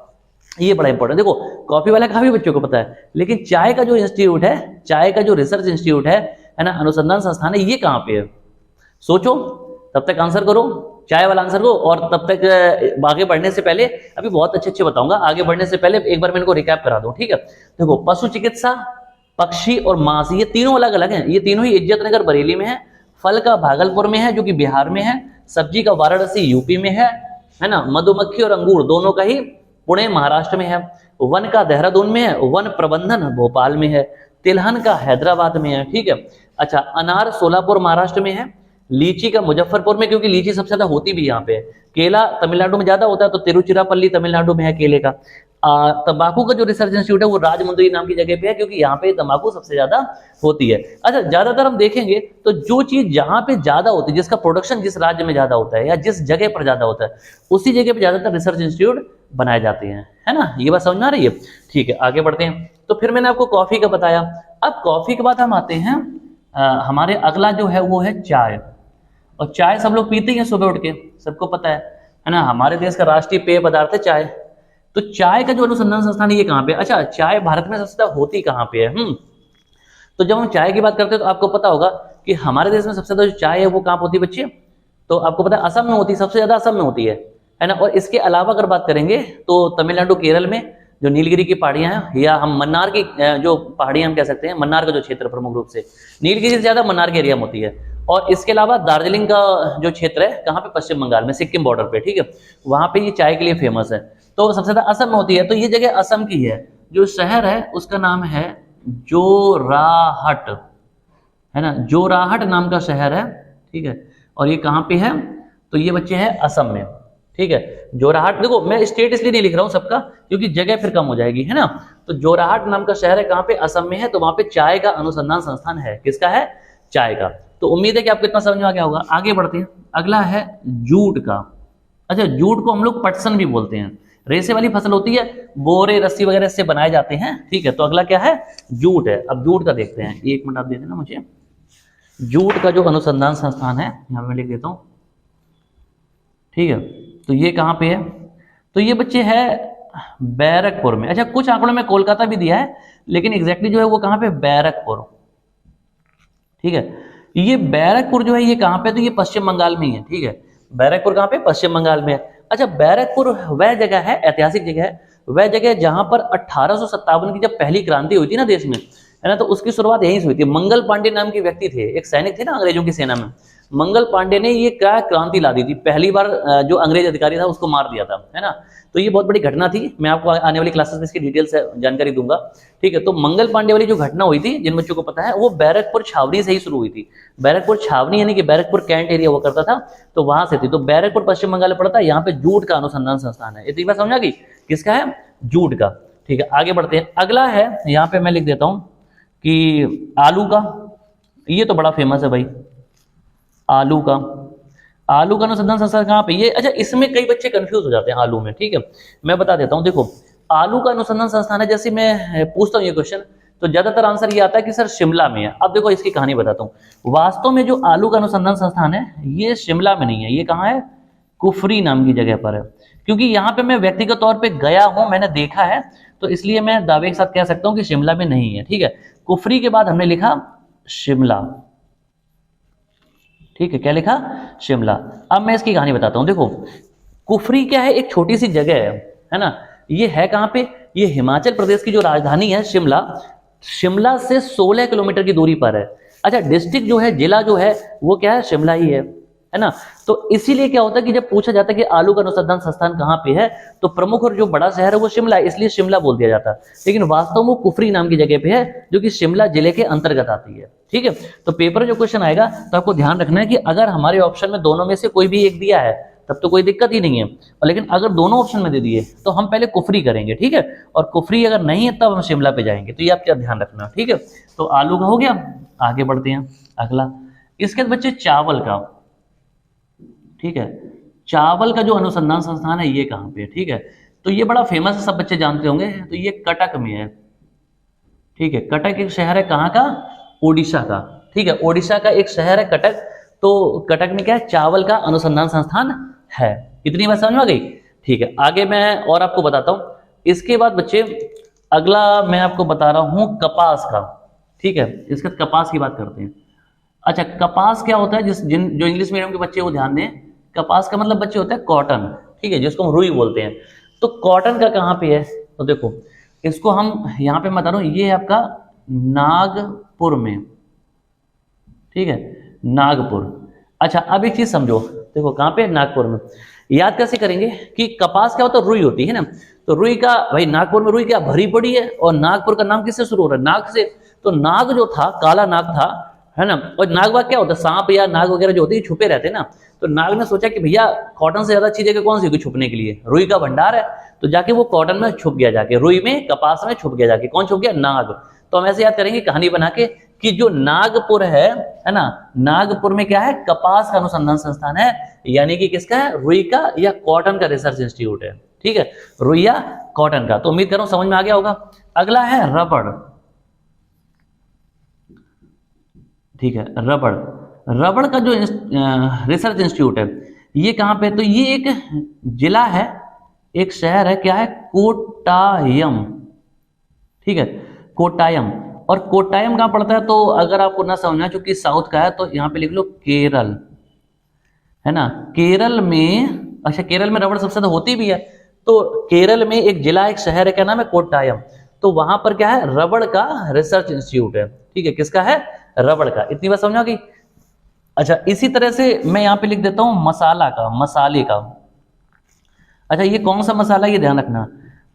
ये बड़ा इंपॉर्टेंट, देखो कॉफी वाला काफी बच्चों को पता है, लेकिन चाय का जो इंस्टीट्यूट है, चाय का जो रिसर्च इंस्टीट्यूट है ना, अनुसंधान संस्थान है, ये कहाँ पे है? सोचो, तब तक आंसर करो, चाय वाला आंसर करो। और तब तक आगे बढ़ने से पहले, अभी बहुत अच्छे बताऊंगा, आगे बढ़ने से पहले एक बार मैं इनको रिकैप करा दूं। ठीक है, देखो पशु चिकित्सा, पक्षी और मांस, ये तीनों अलग अलग हैं। ये तीनों ही इज्जत नगर बरेली में है। फल का भागलपुर में है जो कि बिहार में है। सब्जी का वाराणसी यूपी में है ना। मधुमक्खी और अंगूर दोनों का ही पुणे महाराष्ट्र में है। वन का देहरादून में है। वन प्रबंधन भोपाल में है। तिलहन का हैदराबाद में है। ठीक है, अच्छा, अनार सोलापुर महाराष्ट्र में है। लीची का मुजफ्फरपुर में, क्योंकि लीची सबसे ज्यादा होती भी यहाँ पे है। केला तमिलनाडु में ज्यादा होता है, तो तिरुचिरापल्ली तमिलनाडु में है केले का। तंबाकू का जो रिसर्च इंस्टीट्यूट है वो राजमुंदरी नाम की जगह पे है, क्योंकि यहाँ पे तंबाकू सबसे ज्यादा होती है। अच्छा, ज्यादातर हम देखेंगे तो जो चीज जहां पे ज्यादा होती है, जिसका प्रोडक्शन जिस राज्य में ज्यादा होता है या जिस जगह पर ज्यादा होता है, उसी जगह पे ज्यादातर रिसर्च इंस्टीट्यूट बनाए जाते हैं, है ना। ये बात समझ में आ रही है? ठीक है, आगे बढ़ते हैं। तो फिर मैंने आपको कॉफी का बताया। अब कॉफी के बाद हम आते हैं हमारे अगला जो है वो है चाय। और चाय सब लोग पीते हैं सुबह उठ के, सबको पता है ना। हमारे देश का राष्ट्रीय पेय पदार्थ है चाय। तो चाय का जो अनुसंधान संस्थान है ये कहाँ पे? अच्छा, चाय भारत में सबसे ज्यादा होती कहाँ पे है? तो जब हम चाय की बात करते हैं तो आपको पता होगा कि हमारे देश में सबसे ज्यादा जो चाय है वो कहाँ होती है बच्चे? तो आपको पता है असम में होती है, सबसे ज्यादा असम में होती है ना। और इसके अलावा अगर बात करेंगे तो तमिलनाडु, केरल में जो नीलगिरी की पहाड़ियां हैं, या हम मन्नार की जो पहाड़ियां हम कह सकते हैं, मन्नार का जो क्षेत्र प्रमुख रूप से नीलगिरी से ज्यादा मन्नार के एरिया में होती है। और इसके अलावा दार्जिलिंग का जो क्षेत्र है, कहाँ पे? पश्चिम बंगाल में, सिक्किम बॉर्डर पे। ठीक है, वहां पे ये चाय के लिए फेमस है। तो सबसे ज्यादा असम में होती है। तो ये जगह असम की है। जो शहर है उसका नाम है जोराहट, है ना, जोराहट नाम का शहर है, ठीक है। और ये कहाँ पे है, तो ये बच्चे हैं असम में, ठीक है। जोराहट, देखो मैं स्टेट इसलिए नहीं लिख रहा हूँ सबका, क्योंकि जगह फिर कम हो जाएगी, है ना। तो जोराहट नाम का शहर है, कहाँ पे, असम में है। तो वहां पे चाय का अनुसंधान संस्थान है। किसका है, चाय का। तो उम्मीद है कि आपको इतना समझ में आ गया होगा। आगे बढ़ते हैं, अगला है जूट का। अच्छा, जूट को हम लोग पटसन भी बोलते हैं। रेशे वाली फसल होती है, बोरे रस्सी वगैरह से बनाए जाते हैं, ठीक है। तो अगला क्या है, जूट है। अब जूट का देखते हैं, एक मिनट आप दे देना मुझे। जूट का जो अनुसंधान संस्थान है, यहां मैं लिख देता हूं, ठीक है। तो ये कहां पे है, तो ये बच्चे है बैरकपुर में। अच्छा, कुछ आंकड़ों में कोलकाता भी दिया है, लेकिन एग्जैक्टली जो है वो कहां पे, बैरकपुर, ठीक है। ये बैरकपुर जो है ये कहां पे, तो ये पश्चिम बंगाल में ही है, ठीक है। बैरकपुर कहां पे, पश्चिम बंगाल में है। अच्छा, बैरकपुर वह जगह है, ऐतिहासिक जगह है, वह जगह जहां पर 1857 की जब पहली क्रांति हुई थी ना देश में, है ना, तो उसकी शुरुआत यहीं से हुई थी। मंगल पांडे नाम के व्यक्ति थे, एक सैनिक थे ना अंग्रेजों की सेना में। मंगल पांडे ने ये क्या क्रांति ला दी थी, पहली बार जो अंग्रेज अधिकारी था उसको मार दिया था, है ना। तो ये बहुत बड़ी घटना थी। मैं आपको आने वाली क्लासेस में इसकी डिटेल से जानकारी दूंगा, ठीक है। तो मंगल पांडे वाली जो घटना हुई थी, जिन बच्चों को पता है, वो बैरकपुर छावनी से ही शुरू हुई थी। बैरकपुर छावनी यानी कि बैरकपुर कैंट एरिया हुआ करता था, तो वहां से थी। तो बैरकपुर पश्चिम बंगाल में पड़ता है, यहाँ पे जूट का अनुसंधान संस्थान है। इतनी बात समझ आ गई, किसका है, जूट का, ठीक है। आगे बढ़ते हैं, अगला है, यहाँ पे मैं लिख देता हूं कि आलू का। ये तो बड़ा फेमस है भाई, आलू का। आलू का अनुसंधान संस्थान कहाँ पे, ये। अच्छा, इसमें कई बच्चे कंफ्यूज हो जाते हैं आलू में, ठीक है। मैं बता देता हूँ, देखो आलू का अनुसंधान संस्थान है, जैसे मैं पूछता हूँ ये क्वेश्चन, तो ज्यादातर आंसर ये आता है कि सर शिमला में है। अब देखो इसकी कहानी बताता हूँ। वास्तव में जो आलू का अनुसंधान संस्थान है, ये शिमला में नहीं है, ये कहाँ है, कुफरी नाम की जगह पर है। क्योंकि यहाँ पे मैं व्यक्तिगत तौर पे गया हूँ, मैंने देखा है, तो इसलिए मैं दावे के साथ कह सकता हूँ कि शिमला में नहीं है, ठीक है। कुफरी के बाद हमने लिखा शिमला, ठीक है। क्या लिखा, शिमला। अब मैं इसकी कहानी बताता हूं। देखो कुफरी क्या है, एक छोटी सी जगह है ना। ये है कहां पे, ये हिमाचल प्रदेश की जो राजधानी है शिमला, शिमला से 16 किलोमीटर की दूरी पर है। अच्छा, डिस्ट्रिक्ट जो है, जिला जो है, वो क्या है, शिमला ही है ना। तो इसीलिए क्या होता है कि जब पूछा जाता है कि आलू का अनुसंधान संस्थान कहाँ पे है, तो प्रमुख और जो बड़ा शहर है वो शिमला है, इसलिए शिमला बोल दिया जाता है। लेकिन वास्तव में कुफरी नाम की जगह पे है, जो कि शिमला जिले के अंतर्गत आती है, ठीक है। तो पेपर में जो क्वेश्चन आएगा, तो आपको ध्यान रखना है कि अगर हमारे ऑप्शन में दोनों में से कोई भी एक दिया है, तब तो कोई दिक्कत ही नहीं है। और लेकिन अगर दोनों ऑप्शन में दे दिए, तो हम पहले कुफरी करेंगे, ठीक है। और कुफरी अगर नहीं है, तब हम शिमला पे जाएंगे। तो ये आप क्या ध्यान रखना, ठीक है। तो आलू का हो गया। आगे बढ़ते हैं, अगला, इसके बाद बच्चे चावल का, ठीक है। चावल का जो अनुसंधान संस्थान है, ये कहाँ पे है, ठीक है। तो ये बड़ा फेमस है, सब बच्चे जानते होंगे। तो ये कटक में है, ठीक है। कटक एक शहर है, कहाँ का, ओडिशा का, ठीक है। ओडिशा का एक शहर है कटक। तो कटक में क्या है, चावल का अनुसंधान संस्थान है। इतनी बात समझ में आ गई, ठीक है। आगे मैं और आपको बताता हूं। इसके बाद बच्चे अगला मैं आपको बता रहा हूं कपास का, ठीक है। इसके बाद कपास की बात करते हैं। अच्छा, कपास क्या होता है, जो इंग्लिश मीडियम के बच्चे वो ध्यान दें, कपास का मतलब बच्चे होता है कॉटन, ठीक है, जिसको हम रुई बोलते हैं। तो कॉटन का कहाँ पे है, तो देखो इसको हम यहाँ पे मैं बता रहा हूँ, ये है आपका नागपुर में, ठीक है, नागपुर। अच्छा, अब एक चीज समझो, देखो कहाँ पे, नागपुर में। याद कैसे करेंगे कि कपास क्या होता है, रुई होती है ना। तो रुई का भाई, नागपुर में रुई क्या भरी पड़ी है, और नागपुर का नाम किससे शुरू हो रहा है, नाग से। तो नाग जो था, काला नाग था, है ना। और नाग वाग क्या होता है, सांप या नाग वगैरह जो होते हैं छुपे रहते हैं ना। तो नाग ने सोचा कि भैया कॉटन से ज्यादा अच्छी जगह कौन सी होगी छुपने के लिए, रुई का भंडार है। तो जाके वो कॉटन में छुप गया, जाके रुई में, कपास में छुप गया जाके। कौन छुप गया, नाग। तो हम ऐसे याद करेंगे कहानी बना के कि जो नागपुर है ना, नागपुर में क्या है, कपास का अनुसंधान संस्थान है। यानी कि किसका है, रुई का या कॉटन का रिसर्च इंस्टीट्यूट है, ठीक है, रुई या कॉटन का। तो उम्मीद कर रहा हूं समझ में आ गया होगा। अगला है रबड़, ठीक है, रबड़। रबड़ का जो रिसर्च इंस्टीट्यूट है, ये कहां पे, तो ये एक जिला है, एक शहर है, क्या है, कोट्टायम, ठीक है, कोट्टायम। और कोट्टायम कहां पड़ता है, तो अगर आपको ना समझना, चूंकि साउथ का है, तो यहां पे लिख लो केरल, है ना, केरल में। अच्छा, केरल में रबड़ सबसे ज्यादा होती भी है। तो केरल में एक जिला, एक शहर है, क्या नाम है, कोट्टायम। तो वहां पर क्या है, रबड़ का रिसर्च इंस्टीट्यूट है, ठीक है, किसका है, रबड़ का। इतनी बात समझ आ गई। अच्छा, इसी तरह से मैं यहां पे लिख देता हूं मसाला का, मसाले का। अच्छा, ये कौन सा मसाला, ये ध्यान रखना।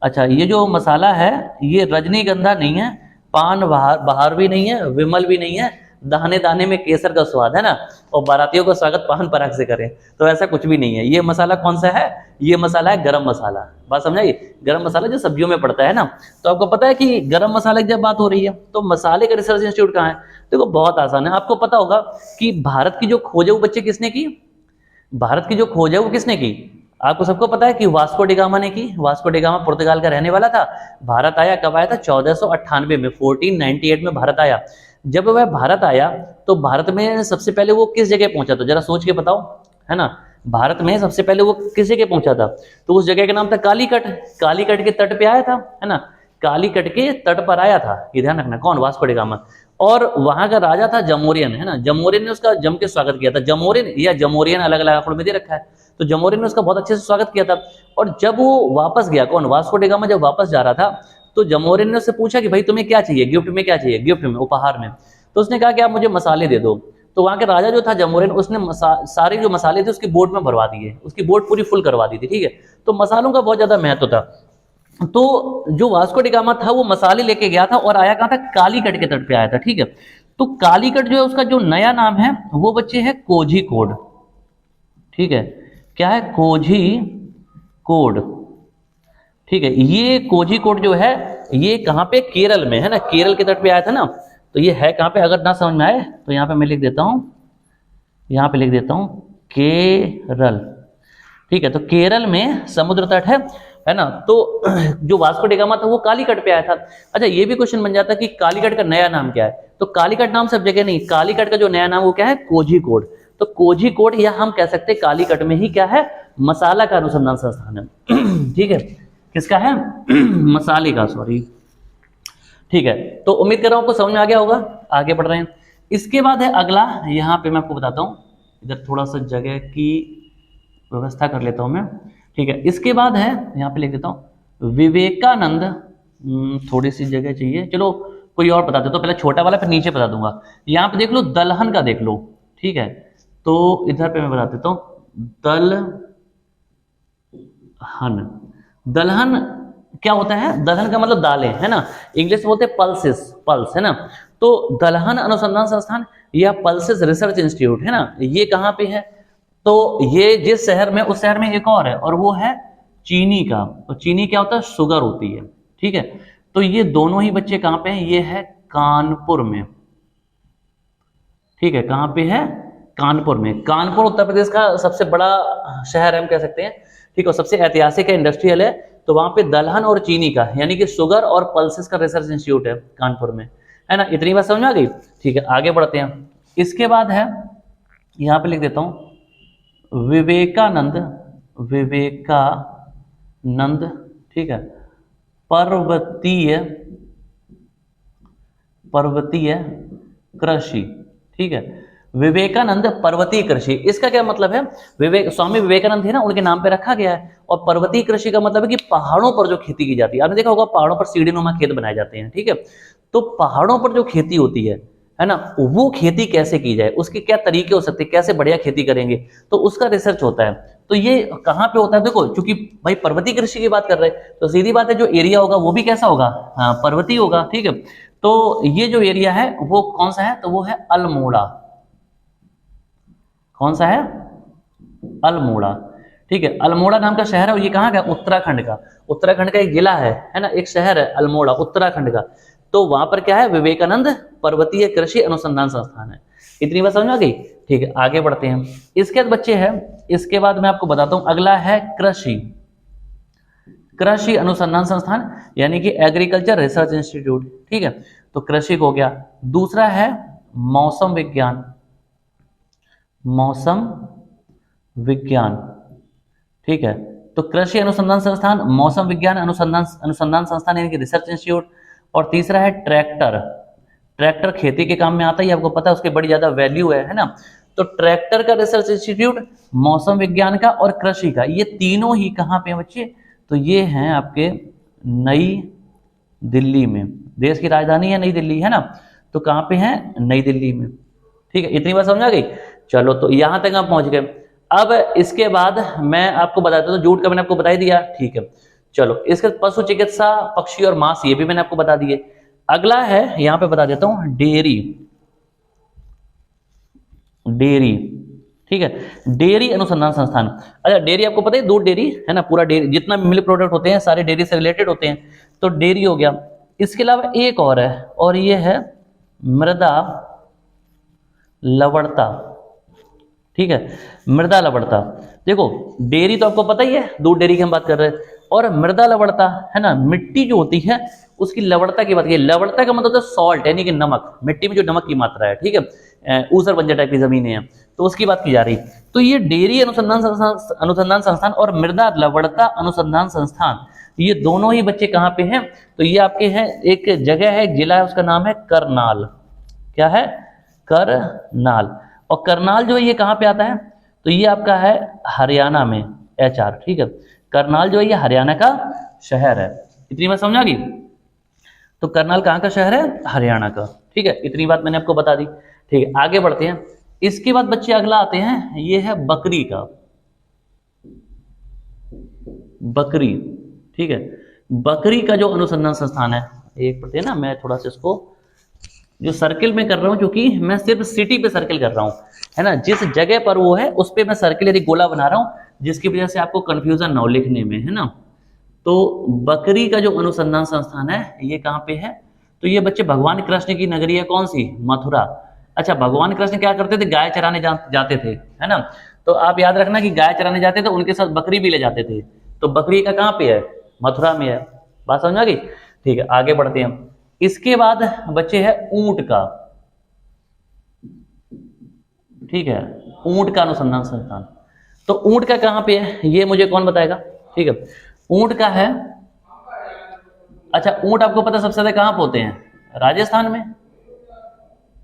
अच्छा, ये जो मसाला है, ये रजनीगंधा नहीं है, पान बहार बहार भी नहीं है, विमल भी नहीं है, दाने दाने में केसर का स्वाद है ना, और बारातियों का स्वागत पान पराग से करें, तो ऐसा कुछ भी नहीं है। ये मसाला कौन सा है? ये मसाला है गरम मसाला। बात समझाइए, गरम मसाला जो सब्जियों में पड़ता है ना। तो आपको पता है कि गरम मसाले की जब बात हो रही है तो मसाले का रिसर्च इंस्टीट्यूट कहाँ है? देखो बहुत आसान है, आपको पता होगा कि भारत की जो खोज है वो बच्चे किसने की? भारत की जो खोज है वो किसने की? आपको सबको पता है कि वास्को डिगामा ने की। वास्को डिगामा पुर्तगाल का रहने वाला था। भारत आया कब आया था? 1498 में, 1498 में भारत आया। जब वह भारत आया तो भारत में सबसे पहले वो किस जगह पहुंचा था? जरा सोच के बताओ, है ना। भारत में सबसे पहले वो किस जगह पहुंचा था? तो उस जगह का नाम था कालीकट। कालीकट के तट पे आया था, है ना। कालीकट के तट पर आया था, ये ध्यान रखना। कौन? Vasco da Gama. और वहां का राजा था जमोरियन, है ना। जमोरियन ने उसका जम के स्वागत किया था। जमोरियन या जमोरियन अलग अलग आंकड़ों में दे रखा है। तो जमोरियन ने उसका बहुत अच्छे से स्वागत किया था। और जब वो वापस गया, कौन? वास्को डिगामा जब वापस जा रहा था तो जमोरियन ने उससे पूछा कि भाई तुम्हें क्या चाहिए गिफ्ट में? क्या चाहिए गिफ्ट में, उपहार में? तो उसने कहा कि आप मुझे मसाले दे दो। तो वहां के राजा जो था जमोरियन, उसने सारे जो मसाले थे उसकी बोट में भरवा दिए, उसकी बोट पूरी फुल करवा दी थी, ठीक है। तो मसालों का बहुत ज्यादा महत्व था। तो जो वास्को डिगामा था वो मसाले लेके गया था और आया कहां था? कालीकट के तट पे आया था, ठीक है। तो कालीकट जो है उसका जो नया नाम है वो बच्चे है कोझीकोड, ठीक है। क्या है? कोझीकोड, ठीक है। ये कोझीकोड जो है ये कहां पे? केरल में, है ना। केरल के तट पे आया था ना। तो ये है कहां पे? अगर ना समझ में आए तो यहां पे मैं लिख देता हूं, यहां पे लिख देता हूं केरल, ठीक है। तो केरल में समुद्र तट है ना। तो जो वास्को डिगामा था वो कालीकट पे आया था। अच्छा, ये भी क्वेश्चन बन जाता कि कालीकट का नया नाम क्या है? तो कालीकट नाम सब जगह नहीं, कालीकट का जो नया नाम वो क्या है? कोझीकोड। तो कोझीकोड या हम कह सकते हैं कालीकट में ही क्या है? मसाला का अनुसंधान संस्थान है। ठीक है, किसका है? मसाले का, सॉरी, ठीक है। तो उम्मीद कर रहा हूं आपको समझ में आ गया होगा। आगे बढ़ रहे हैं। इसके बाद है अगला, यहां पे मैं आपको बताता हूं, इधर थोड़ा सा जगह की व्यवस्था कर लेता हूं मैं, ठीक है। इसके बाद है, यहां पे लिख देता हूं विवेकानंद, थोड़ी सी जगह चाहिए, चलो कोई और बता देता हूं, पहले छोटा वाला फिर नीचे बता दूंगा। यहां पे देख लो दलहन का, देख लो, ठीक है। तो इधर पे मैं बता देता हूं दलहन। दलहन क्या होता है? दलहन का मतलब दालें, है ना। इंग्लिश में बोलते हैं पल्सेस, पल्स, है ना। तो दलहन अनुसंधान संस्थान या पल्सेस रिसर्च इंस्टीट्यूट, है ना, ये कहां पे है? तो ये जिस शहर में, उस शहर में एक और है, और वो है चीनी का। और चीनी क्या होता है? शुगर होती है, ठीक है। तो ये दोनों ही बच्चे कहां पे हैं? ये है कानपुर में, ठीक है। कहां पे है? कानपुर में। कानपुर उत्तर प्रदेश का सबसे बड़ा शहर है, हम कह सकते हैं, ठीक है। सबसे ऐतिहासिक है, इंडस्ट्रियल है। तो वहां पे दलहन और चीनी का, यानी कि शुगर और पल्सेस का रिसर्च इंस्टीट्यूट है कानपुर में, है ना। इतनी बात समझ में आ गई? ठीक है, आगे बढ़ते हैं। इसके बाद है, यहां पे लिख देता हूं विवेकानंद, विवेकानंद, ठीक है, पर्वतीय, पर्वतीय कृषि, ठीक है। विवेकानंद पर्वतीय कृषि, इसका क्या मतलब है? स्वामी विवेकानंद है ना, उनके नाम पे रखा गया है। और पर्वतीय कृषि का मतलब है कि पहाड़ों पर जो खेती की जाती है। आपने देखा होगा पहाड़ों पर सीढ़ीनुमा खेत बनाए जाते हैं, ठीक है। तो पहाड़ों पर जो खेती होती है ना, वो खेती कैसे की जाए, उसके क्या तरीके हो सकते हैं, कैसे बढ़िया खेती करेंगे, तो उसका रिसर्च होता है। तो ये कहां पे होता है? देखो, चूंकि भाई पर्वतीय कृषि की बात कर रहे हैं तो सीधी बात है, जो एरिया होगा वो भी कैसा होगा? हाँ, पर्वतीय होगा, ठीक है। तो ये जो एरिया है वो कौन सा है? तो वो है अल्मोड़ा। कौन सा है? अल्मोड़ा, ठीक है। अल्मोड़ा नाम का शहर है, और ये कहाँ का? उत्तराखंड का। उत्तराखंड का एक जिला है ना, एक शहर है अल्मोड़ा, उत्तराखंड का। तो वहां पर क्या है? विवेकानंद पर्वतीय कृषि अनुसंधान संस्थान है। इतनी बात समझ में आ गई? ठीक है, आगे बढ़ते हैं। इसके बाद बच्चे हैं, इसके बाद मैं आपको बताता हूं, अगला है कृषि, कृषि अनुसंधान संस्थान, यानी कि एग्रीकल्चर रिसर्च इंस्टीट्यूट, ठीक है। तो कृषि हो गया। दूसरा है मौसम विज्ञान, मौसम विज्ञान, ठीक है। तो कृषि अनुसंधान संस्थान, मौसम विज्ञान अनुसंधान संस्थान, यानी कि रिसर्च इंस्टीट्यूट। और तीसरा है ट्रैक्टर। ट्रैक्टर खेती के काम में आता है, आपको पता है, उसकी बड़ी ज्यादा वैल्यू है ना। तो ट्रैक्टर का रिसर्च इंस्टीट्यूट, मौसम विज्ञान का और कृषि का, ये तीनों ही कहां पे हैं बच्चे? तो ये हैं आपके नई दिल्ली में। देश की राजधानी है नई दिल्ली, है ना। तो कहां पे है? नई दिल्ली में, ठीक है। इतनी बात समझ आ गई? चलो, तो यहां तक आप पहुंच गए। अब इसके बाद मैं आपको बताता हूं, जूट का मैंने आपको बता ही दिया, ठीक है। चलो, इसके पशु चिकित्सा, पक्षी और मांस, ये भी मैंने आपको बता दिए। अगला है, यहां पे बता देता हूं, डेयरी। डेयरी, ठीक है, डेयरी अनुसंधान संस्थान। अच्छा, डेयरी आपको पता है, दूध डेयरी है ना, पूरा डेयरी, जितना भी मिल्क प्रोडक्ट होते हैं सारे डेयरी से रिलेटेड होते हैं, तो डेयरी हो गया। इसके अलावा एक और है, और ये है मृदा लवणता। ठीक है, मृदा लवणता। देखो, डेयरी तो आपको पता ही है, दूध डेयरी की हम बात कर रहे हैं, और मृदा लवणता है ना, मिट्टी जो होती है उसकी लवणता की बात की। लवणता का मतलब सॉल्ट, यानी कि नमक, मिट्टी में जो नमक की मात्रा है, ठीक है, ऊसर बंजर टाइप की जमीनें हैं, तो उसकी बात की जा रही। तो ये डेयरी अनुसंधान संस्थान और मृदा लवणता अनुसंधान संस्थान, ये दोनों ही बच्चे कहाँ पे हैं? तो ये आपके हैं, एक जगह है, एक जिला है, उसका नाम है करनाल। क्या है? करनाल। और करनाल जो है ये कहाँ पे आता है? तो ये आपका है हरियाणा में, HR। ठीक है, करनाल जो है ये हरियाणा का शहर है। इतनी बात समझ आ गई? तो करनाल कहाँ का शहर है? हरियाणा का। ठीक है, इतनी बात मैंने आपको बता दी। ठीक है, आगे बढ़ते हैं। इसके बाद बच्चे अगला आते हैं, ये है बकरी का। बकरी, ठीक है, बकरी का जो अनुसंधान संस्थान है, एक पढ़ते हैं ना, मैं थोड़ा सा इसको जो सर्किल में कर रहा हूं, क्योंकि मैं सिर्फ सिटी पे सर्किल कर रहा हूं, है ना, जिस जगह पर वो है उस पे मैं सर्किल यदि गोला बना रहा हूं, जिसकी वजह से आपको कंफ्यूजन ना हो लिखने में, है ना। तो बकरी का जो अनुसंधान संस्थान है ये कहाँ पे है? तो ये बच्चे भगवान कृष्ण की नगरी है, कौन सी? मथुरा। अच्छा, भगवान कृष्ण क्या करते थे? गाय चराने जाते थे, है ना। तो आप याद रखना कि गाय चराने जाते थे, उनके साथ बकरी भी ले जाते थे। तो बकरी का कहाँ पे है? मथुरा में है। बात समझ आ गई? ठीक है, आगे बढ़ते हैं। इसके बाद बच्चे है ऊंट का। ठीक है, ऊंट का अनुसंधान संस्थान। तो ऊंट का कहां पे है ये मुझे कौन बताएगा? ठीक है, ऊंट का है, अच्छा, ऊंट आपको पता सबसे ज्यादा कहां पे होते हैं? राजस्थान में।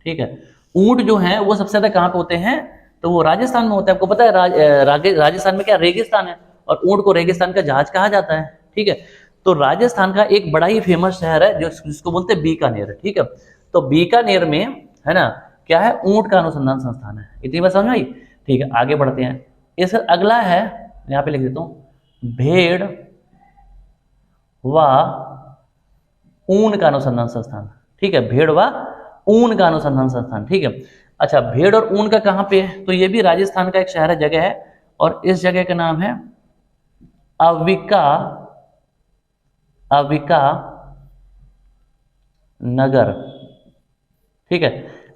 ठीक है, ऊंट जो है वो सबसे ज्यादा कहां पे होते हैं? तो वो राजस्थान में होते हैं। आपको पता है राजस्थान में क्या रेगिस्तान है, और ऊंट को रेगिस्तान का जहाज कहा जाता है। ठीक है, तो राजस्थान का एक बड़ा ही फेमस शहर है जिसको बोलते हैं बीकानेर। ठीक है, तो बीकानेर में, है ना, क्या है? ऊंट का अनुसंधान संस्थान है। इतनी बात समझ आई? ठीक है, आगे बढ़ते हैं। इस अगला है, यहां पे लिख देता हूं, भेड़ व ऊन का अनुसंधान संस्थान। ठीक है, भेड़ व ऊन का अनुसंधान संस्थान। ठीक है, अच्छा, भेड़ और ऊन का कहां पे है? तो ये भी राजस्थान का एक शहर है, जगह है, और इस जगह का नाम है अविका नगर। ठीक है,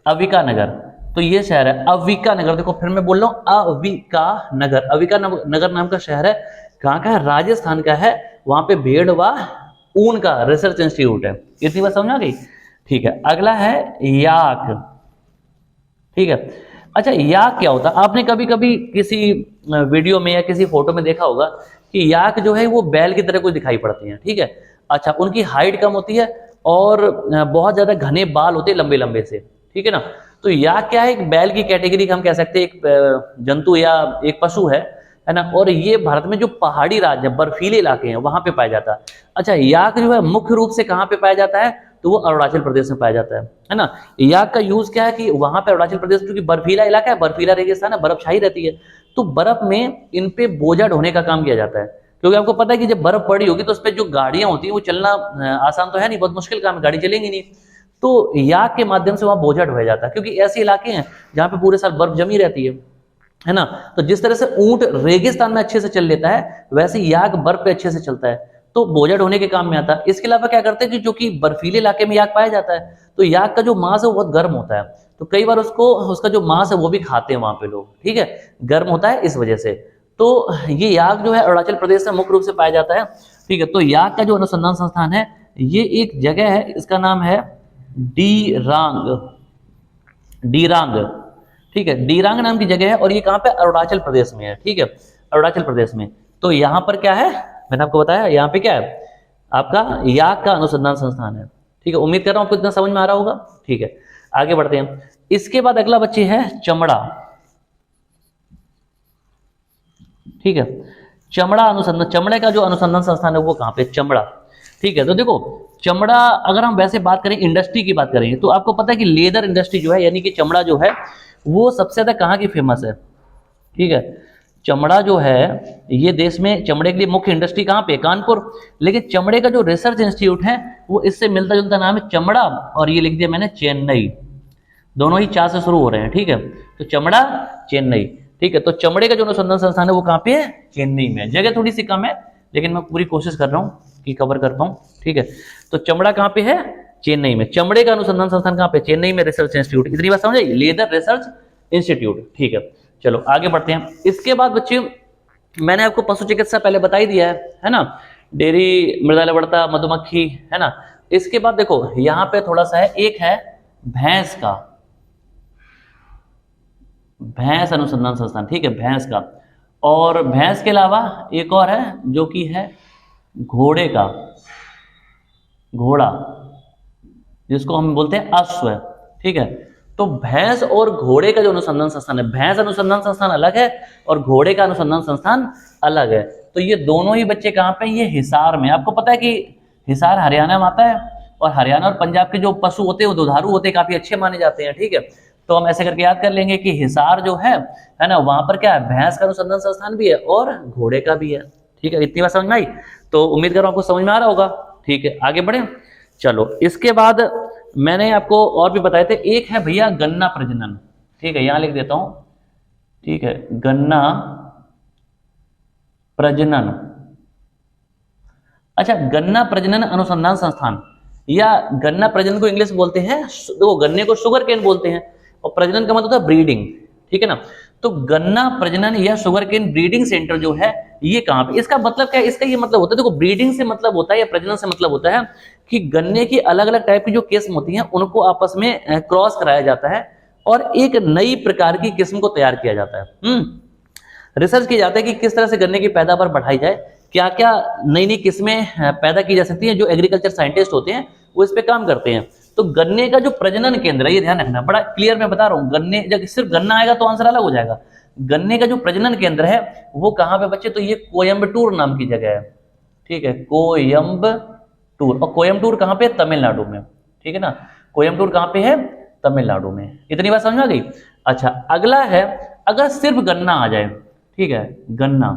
अविका नगर, तो ये शहर है अविका नगर। देखो फिर मैं बोल रहा हूं, अविका नगर। अविका नगर नाम का शहर है, कहां का है? राजस्थान का है। वहां पे भेड़ व ऊन का रिसर्च इंस्टीट्यूट है। इतनी बात समझ आ गई? ठीक है, अगला है याक। ठीक है, अच्छा, याक क्या होता है? आपने कभी कभी किसी वीडियो में या किसी फोटो में देखा होगा कि याक जो है वो बैल की तरह कुछ दिखाई पड़ती हैं। ठीक है, अच्छा, उनकी हाइट कम होती है और बहुत ज्यादा घने बाल होते हैं, लंबे लंबे से। ठीक है ना, तो याक क्या है? एक बैल की कैटेगरी का हम कह सकते हैं, एक जंतु या एक पशु है ना, और ये भारत में जो पहाड़ी राज्य, बर्फीले इलाके हैं, वहां पे पाया जाता है। अच्छा, याक जो है मुख्य रूप से कहाँ पे पाया जाता है? तो वो अरुणाचल प्रदेश में पाया जाता है ना। याक का यूज क्या है कि वहां पे अरुणाचल प्रदेश क्योंकि बर्फीला इलाका है, बर्फीला रेगिस्तान है, बर्फ छाई रहती है, तो बर्फ में इन पे बोझा ढोने का काम किया जाता है। क्योंकि आपको पता है कि जब बर्फ पड़ी होगी तो उस पर जो गाड़ियां होती हैं वो चलना आसान तो है नहीं, बहुत मुश्किल काम है, गाड़ी चलेंगी नहीं। तो याक के माध्यम से वहां बोझा ढोया जाता है, क्योंकि ऐसे इलाके हैं जहां पे पूरे साल बर्फ जमी रहती है ना। तो जिस तरह से ऊंट रेगिस्तान में अच्छे से चल लेता है, वैसे याक बर्फ पे अच्छे से चलता है, तो बोझा ढोने के काम में आता है। इसके अलावा क्या करते हैं कि जो कि बर्फीले इलाके में याक पाया जाता है, तो याक का जो मांस है वो बहुत गर्म होता है, तो कई बार उसका जो मांस है वो भी खाते हैं वहां पे लोग। ठीक है, गर्म होता है इस वजह से। तो ये याक जो है अरुणाचल प्रदेश में मुख्य रूप से पाया जाता है। ठीक है, तो याक का जो अनुसंधान संस्थान है, ये एक जगह है, इसका नाम है डीरांग। ठीक है, डीरांग नाम की जगह है, और ये कहां पे? अरुणाचल प्रदेश में है। ठीक है, अरुणाचल प्रदेश में। तो यहां पर क्या है, मैंने आपको बताया, यहाँ पे क्या है? आपका याक का अनुसंधान संस्थान है। ठीक है, उम्मीद कर रहा हूं आपको इतना समझ में आ रहा होगा। ठीक है, आगे बढ़ते हैं। इसके बाद अगला बच्चे है चमड़ा। ठीक है, चमड़ा अनुसंधान, चमड़े का जो अनुसंधान संस्थान है वो कहां पे? चमड़ा। ठीक है, तो देखो, चमड़ा अगर हम वैसे बात करें, इंडस्ट्री की बात करेंगे, तो आपको पता है कि लेदर इंडस्ट्री जो है, यानी कि चमड़ा जो है, वो सबसे ज्यादा कहां की फेमस है? ठीक है, चमड़ा जो है ये देश में चमड़े के लिए मुख्य इंडस्ट्री कहाँ पे, कानपुर। लेकिन चमड़े का जो रिसर्च इंस्टीट्यूट है वो इससे मिलता जुलता नाम है चमड़ा, और ये लिख दिया मैंने चेन्नई। दोनों ही चा से शुरू हो रहे हैं, ठीक है। तो चमड़ा चेन्नई, ठीक है। तो चमड़े का जो अनुसंधान संस्थान है वो कहाँ पे है, चेन्नई में। जगह थोड़ी सी कम है लेकिन मैं पूरी कोशिश कर रहा हूँ कि कवर कर पाऊँ, ठीक है। तो चमड़ा कहाँ पे है, चेन्नई में। चमड़े का अनुसंधान संस्थान कहाँ पे, चेन्नई में रिसर्च इंस्टीट्यूट। इतनी बात समझ आई, लेदर रिसर्च इंस्टीट्यूट, ठीक है। चलो आगे बढ़ते हैं। इसके बाद बच्चे मैंने आपको पशु चिकित्सा पहले बता ही दिया है ना, डेयरी, मृदा बढ़ता, मधुमक्खी, है ना। इसके बाद देखो यहाँ पे थोड़ा सा है, एक है भैंस का, भैंस अनुसंधान संस्थान, ठीक है, भैंस का। और भैंस के अलावा एक और है जो कि है घोड़े का, घोड़ा जिसको हम बोलते हैं अश्व, ठीक है। तो भैंस और घोड़े का जो अनुसंधान संस्थान है, भैंस अनुसंधान संस्थान अलग है और घोड़े का अनुसंधान संस्थान अलग है। तो ये दोनों ही बच्चे कहाँ पे, ये हिसार में। आपको पता है कि हिसार हरियाणा में आता है, और हरियाणा और पंजाब के जो पशु होते हैं वो दुधारू होते हैं, काफी अच्छे माने जाते हैं, ठीक है। तो हम ऐसे करके याद कर लेंगे कि हिसार जो है ना, वहां पर क्या है, भैंस का अनुसंधान संस्थान भी है और घोड़े का भी है, ठीक है। इतनी बात समझ में आई, तो उम्मीद कर रहा हूं आपको समझ में आ रहा होगा, ठीक है। आगे बढ़े, चलो। इसके बाद मैंने आपको और भी बताए थे, एक है भैया गन्ना प्रजनन, ठीक है, यहां लिख देता हूं, ठीक है, गन्ना प्रजनन। अच्छा, गन्ना प्रजनन अनुसंधान संस्थान, या गन्ना प्रजनन को इंग्लिश बोलते हैं, देखो गन्ने को शुगर केन बोलते हैं, और प्रजनन का मतलब होता है ब्रीडिंग, ठीक है ना। तो गन्ना प्रजनन या शुगर केन ब्रीडिंग सेंटर जो है ये कहां पे, इसका मतलब क्या है, इसका ये मतलब होता है, देखो ब्रीडिंग से मतलब होता है या प्रजनन से मतलब होता है कि गन्ने की अलग अलग टाइप की जो किस्म होती हैं उनको आपस में क्रॉस कराया जाता है और एक नई प्रकार की किस्म को तैयार किया जाता है। रिसर्च किया जाता है कि किस तरह से गन्ने की पैदावार बढ़ाई जाए, क्या क्या नई नई किस्में पैदा की जा सकती हैं। जो एग्रीकल्चर साइंटिस्ट होते हैं वो इस पे काम करते हैं। तो गन्ने का जो प्रजनन केंद्र है, ये ध्यान रखना, बड़ा क्लियर मैं बता रहा हूँ, गन्ने, जब सिर्फ गन्ना आएगा तो आंसर अलग हो जाएगा। गन्ने का जो प्रजनन केंद्र है वो कहाँ पे बच्चे, तो ये कोयम्बटूर नाम की जगह है, ठीक है, कोयम्बटूर। और कोयम्बटूर कहाँ पे, तमिलनाडु में, ठीक है ना। कोयम्बटूर कहाँ पे है, तमिलनाडु में। इतनी बात समझ आ गई। अच्छा, अगला है, अगर सिर्फ गन्ना आ जाए, ठीक है, गन्ना,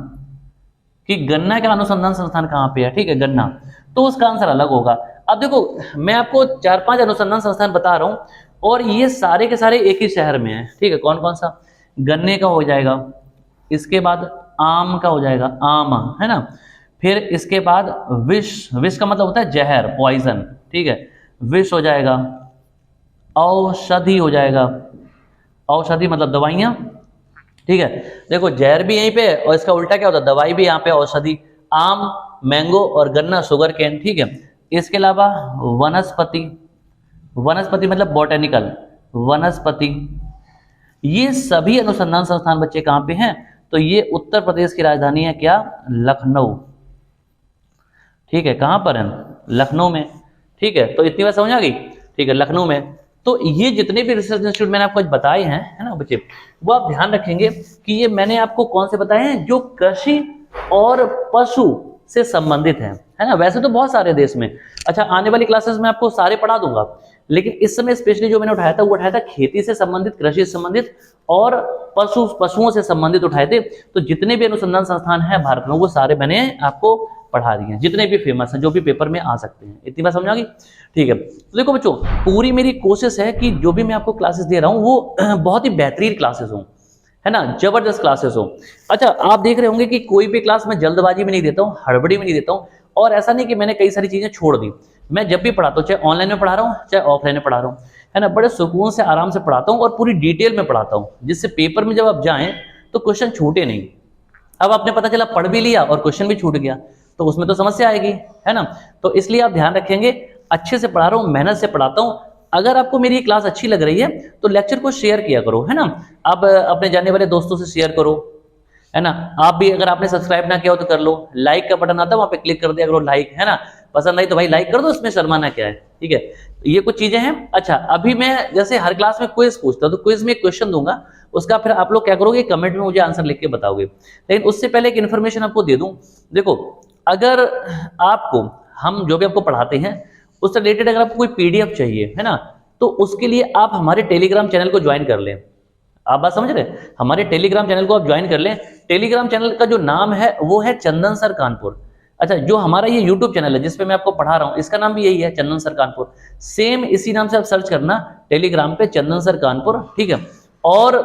कि गन्ना का अनुसंधान संस्थान कहाँ पे है, ठीक है, गन्ना, तो उसका आंसर अलग होगा। अब देखो मैं आपको 4-5 अनुसंधान संस्थान बता रहा हूं और ये सारे के सारे एक ही शहर में है, ठीक है। कौन कौन सा, गन्ने का हो जाएगा, इसके बाद आम का हो जाएगा, आम, है ना। फिर इसके बाद विष, विष का मतलब होता है जहर, पॉइजन, ठीक है, विष हो जाएगा। औषधि हो जाएगा, औषधि मतलब दवाइयां, ठीक है। देखो जहर भी यहीं पे और इसका उल्टा क्या होता है, दवाई भी यहाँ पे, औषधि। आम, मैंगो और गन्ना शुगर केन, ठीक है। इसके अलावा वनस्पति, वनस्पति मतलब बॉटेनिकल, वनस्पति। ये सभी अनुसंधान संस्थान बच्चे कहाँ पे हैं, तो ये उत्तर प्रदेश की राजधानी है क्या, लखनऊ, ठीक है। कहाँ पर है, लखनऊ में, ठीक है। तो इतनी बात समझ आ गई, ठीक है, लखनऊ में। तो ये जितने भी रिसर्च इंस्टीट्यूट मैंने आपको बताए हैं, है ना बच्चे, वो आप ध्यान रखेंगे कि ये मैंने आपको कौन से बताए हैं, जो कृषि और पशु से संबंधित है ना। वैसे तो बहुत सारे देश में। अच्छा, आने वाली क्लासेस में आपको सारे पढ़ा दूंगा, लेकिन इस समय स्पेशली जो मैंने उठाया था वो उठाया था खेती से संबंधित, कृषि से संबंधित और पशुओं से संबंधित उठाए थे। तो जितने भी अनुसंधान संस्थान हैं भारत में वो सारे मैंने आपको पढ़ा दिए हैं, जितने भी फेमस हैं, जो भी पेपर में आ सकते हैं। इतनी बात समझ आ गई, ठीक है। तो देखो बच्चों, पूरी मेरी कोशिश है कि जो भी मैं आपको क्लासेस दे रहा हूँ वो बहुत ही बेहतरीन क्लासेस हों, है ना, जबरदस्त क्लासेस हो। अच्छा, आप देख रहे होंगे कि कोई भी क्लास मैं जल्दबाजी में नहीं देता हूँ, हड़बड़ी में नहीं देता हूँ, और ऐसा नहीं कि मैंने कई सारी चीजें छोड़ दी। मैं जब भी पढ़ाता हूँ, चाहे ऑनलाइन में पढ़ा रहा हूँ चाहे ऑफलाइन में पढ़ा रहा हूँ, है ना, बड़े सुकून से आराम से पढ़ाता हूँ और पूरी डिटेल में पढ़ाता हूँ, जिससे पेपर में जब आप जाएं तो क्वेश्चन छूटे नहीं। अब आपने पता चला पढ़ भी लिया और क्वेश्चन भी छूट गया तो उसमें तो समस्या आएगी, है ना। तो इसलिए आप ध्यान रखेंगे, अच्छे से पढ़ा रहा हूँ, मेहनत से पढ़ाता हूँ। अगर आपको मेरी क्लास अच्छी लग रही है तो लेक्चर को शेयर किया करो, है ना। आप अपने जानने वाले दोस्तों से शेयर करो, है ना। आप भी अगर आपने सब्सक्राइब ना किया हो तो कर लो, लाइक का बटन आता है वहां पे क्लिक कर दिया करो, लाइक, है ना। पसंद आई तो भाई लाइक कर दो, इसमें शर्माना क्या है, ठीक है। ये कुछ चीजें हैं। अच्छा, अभी मैं जैसे हर क्लास में क्विज पूछता हूँ, तो क्विज में एक क्वेश्चन दूंगा, उसका फिर आप लोग क्या करोगे, कमेंट में मुझे आंसर लिख के बताओगे। लेकिन उससे पहले एक इन्फॉर्मेशन आपको दे दूं, देखो अगर आपको हम जो भी आपको पढ़ाते हैं उससे रिलेटेड अगर आपको कोई पीडीएफ चाहिए, है ना, तो उसके लिए आप हमारे टेलीग्राम चैनल को ज्वाइन कर लें। आप बात समझ रहे हैं, हमारे टेलीग्राम चैनल को आप ज्वाइन कर लें। टेलीग्राम चैनल का जो नाम है वो है चंदन सर कानपुर। अच्छा, जो हमारा ये यूट्यूब चैनल है जिसपे मैं आपको पढ़ा रहा हूँ, इसका नाम भी यही है, चंदन सर कानपुर। सेम इसी नाम से आप सर्च करना टेलीग्राम पे, चंदन सर कानपुर, ठीक है। और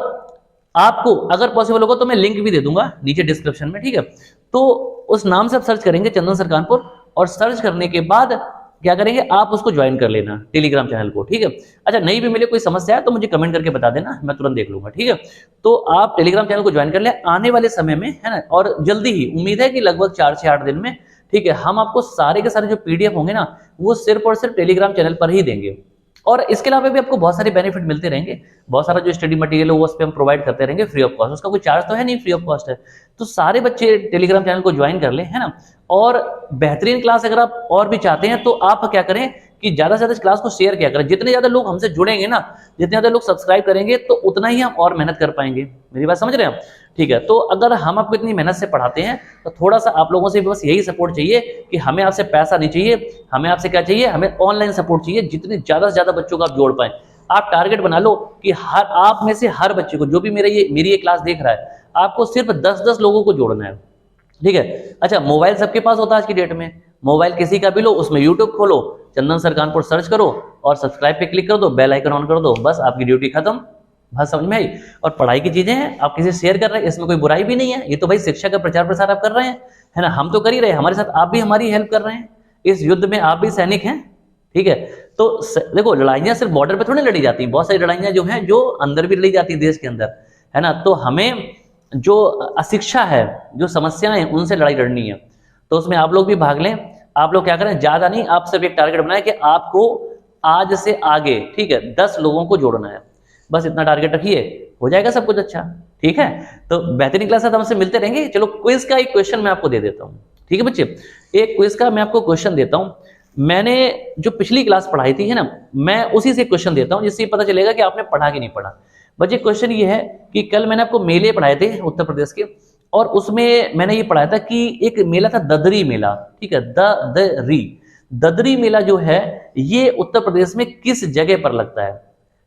आपको अगर पॉसिबल होगा तो मैं लिंक भी दे दूंगा नीचे डिस्क्रिप्शन में, ठीक है। तो उस नाम से आप सर्च करेंगे चंदन सर कानपुर, और सर्च करने के बाद क्या करेंगे, आप उसको ज्वाइन कर लेना टेलीग्राम चैनल को, ठीक है। अच्छा, नहीं भी मिले कोई समस्या है तो मुझे कमेंट करके बता देना, मैं तुरंत देख लूंगा, ठीक है। तो आप टेलीग्राम चैनल को ज्वाइन कर ले आने वाले समय में, है ना, और जल्दी ही, उम्मीद है कि लगभग 4 से 8 दिन में, ठीक है, हम आपको सारे के सारे जो पीडीएफ होंगे ना, वो सिर्फ और सिर्फ टेलीग्राम चैनल पर ही देंगे। और इसके अलावा भी आपको बहुत सारे बेनिफिट मिलते रहेंगे, बहुत सारा जो स्टडी मटेरियल है वो उस पर हम प्रोवाइड करते रहेंगे फ्री ऑफ कॉस्ट, उसका कोई चार्ज तो है नहीं, फ्री ऑफ कॉस्ट है। तो सारे बच्चे टेलीग्राम चैनल को ज्वाइन कर ले, है ना। और बेहतरीन क्लास अगर आप और भी चाहते हैं तो आप क्या करें कि ज्यादा से ज्यादा इस क्लास को शेयर किया करें। जितने ज्यादा लोग हमसे जुड़ेंगे ना, जितने ज्यादा लोग सब्सक्राइब करेंगे, तो उतना ही हम और मेहनत कर पाएंगे। मेरी बात समझ रहे हैं आप, ठीक है। तो अगर हम आपको इतनी मेहनत से पढ़ाते हैं तो थोड़ा सा आप लोगों से बस यही सपोर्ट चाहिए कि हमें आपसे पैसा नहीं चाहिए, हमें आपसे क्या चाहिए, हमें ऑनलाइन सपोर्ट चाहिए। जितने ज्यादा से ज्यादा बच्चों को आप जोड़ पाए, आप टारगेट बना लो कि हर आप में से हर बच्चे को, जो भी मेरी ये क्लास देख रहा है, आपको सिर्फ 10-10 लोगों को जोड़ना है, ठीक है। अच्छा, मोबाइल सबके पास होता है आज की डेट में, मोबाइल किसी का भी लो, उसमें यूट्यूब खोलो, चंदन सर कानपुर सर्च करो और सब्सक्राइब पे क्लिक कर दो, बेल आइकन ऑन कर दो, बस आपकी ड्यूटी खत्म। बस समझ में आई। और पढ़ाई की चीजें हैं, आप किसी शेयर कर रहे हैं, इसमें कोई बुराई भी नहीं है। ये तो भाई शिक्षा का प्रचार प्रसार आप कर रहे हैं, है ना, हम तो कर ही रहे हैं, हमारे साथ आप भी हमारी हेल्प कर रहे हैं, इस युद्ध में आप भी सैनिक हैं, ठीक है। तो देखो, लड़ाइयां सिर्फ बॉर्डर पे थोड़ी लड़ी जाती हैं, बहुत सारी लड़ाइयां जो हैं जो अंदर भी लड़ी जाती है देश के अंदर, है ना। तो हमें जो अशिक्षा है, जो समस्याएं, उनसे लड़ाई लड़नी है। तो उसमें आप लोग भी भाग लें। आप लोग क्या करें, ज्यादा नहीं, आप सिर्फ एक टारगेट बनाए कि आपको आज से आगे, ठीक है, 10 लोगों को जोड़ना है, बस इतना टारगेट रखिए, हो जाएगा सब कुछ अच्छा, ठीक है। तो बेहतरीन क्लास हमसे मिलते रहेंगे। चलो, क्विज का एक क्वेश्चन मैं आपको दे देता हूँ, ठीक है बच्चे। एक क्विज का मैं आपको क्वेश्चन देता हूँ। मैंने जो पिछली क्लास पढ़ाई थी, है ना, मैं उसी से क्वेश्चन देता हूँ, जिससे पता चलेगा कि आपने पढ़ा कि नहीं पढ़ा। बच्चे, क्वेश्चन ये है कि कल मैंने आपको मेले पढ़ाए थे उत्तर प्रदेश के, और उसमें मैंने ये पढ़ाया था कि एक मेला था ददरी मेला, ठीक है, ददरी मेला जो है ये उत्तर प्रदेश में किस जगह पर लगता है,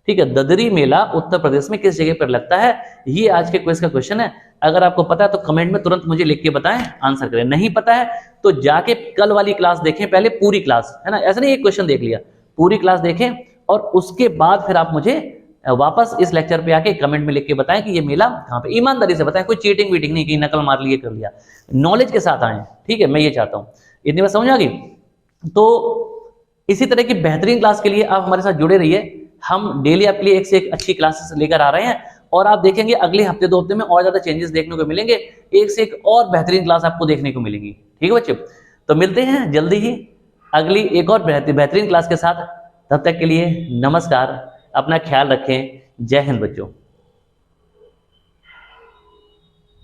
ठीक है। ददरी मेला उत्तर प्रदेश में किस जगह पर लगता है, ये आज के क्विज का क्वेश्चन है। अगर आपको पता है तो कमेंट में तुरंत मुझे लिख के बताएं, आंसर करें। नहीं पता है तो जाके कल वाली क्लास देखें, पहले पूरी क्लास, है ना, ऐसा नहीं एक क्वेश्चन देख लिया, पूरी क्लास देखें और उसके बाद फिर आप मुझे वापस इस लेक्चर पे आके कमेंट में लिख के बताएं कि ये मेला कहाँ पे, ईमानदारी से बताएं, कोई चीटिंग वीटिंग नहीं, कि नकल मार लिए कर लिया, नॉलेज के साथ आए, ठीक है। मैं ये चाहता हूँ, इतनी बात समझ आ गई। तो इसी तरह की बेहतरीन क्लास के लिए आप हमारे साथ जुड़े रहिए। हम डेली आपके लिए एक से एक अच्छी क्लासेस लेकर आ रहे हैं, और आप देखेंगे अगले हफ्ते 2 हफ्ते में और ज्यादा चेंजेस देखने को मिलेंगे, एक से एक और बेहतरीन क्लास आपको देखने को मिलेंगी, ठीक है बच्चे। तो मिलते हैं जल्दी ही अगली एक और बेहतरीन क्लास के साथ। तब तक के लिए नमस्कार, अपना ख्याल रखें। जय हिंद बच्चों।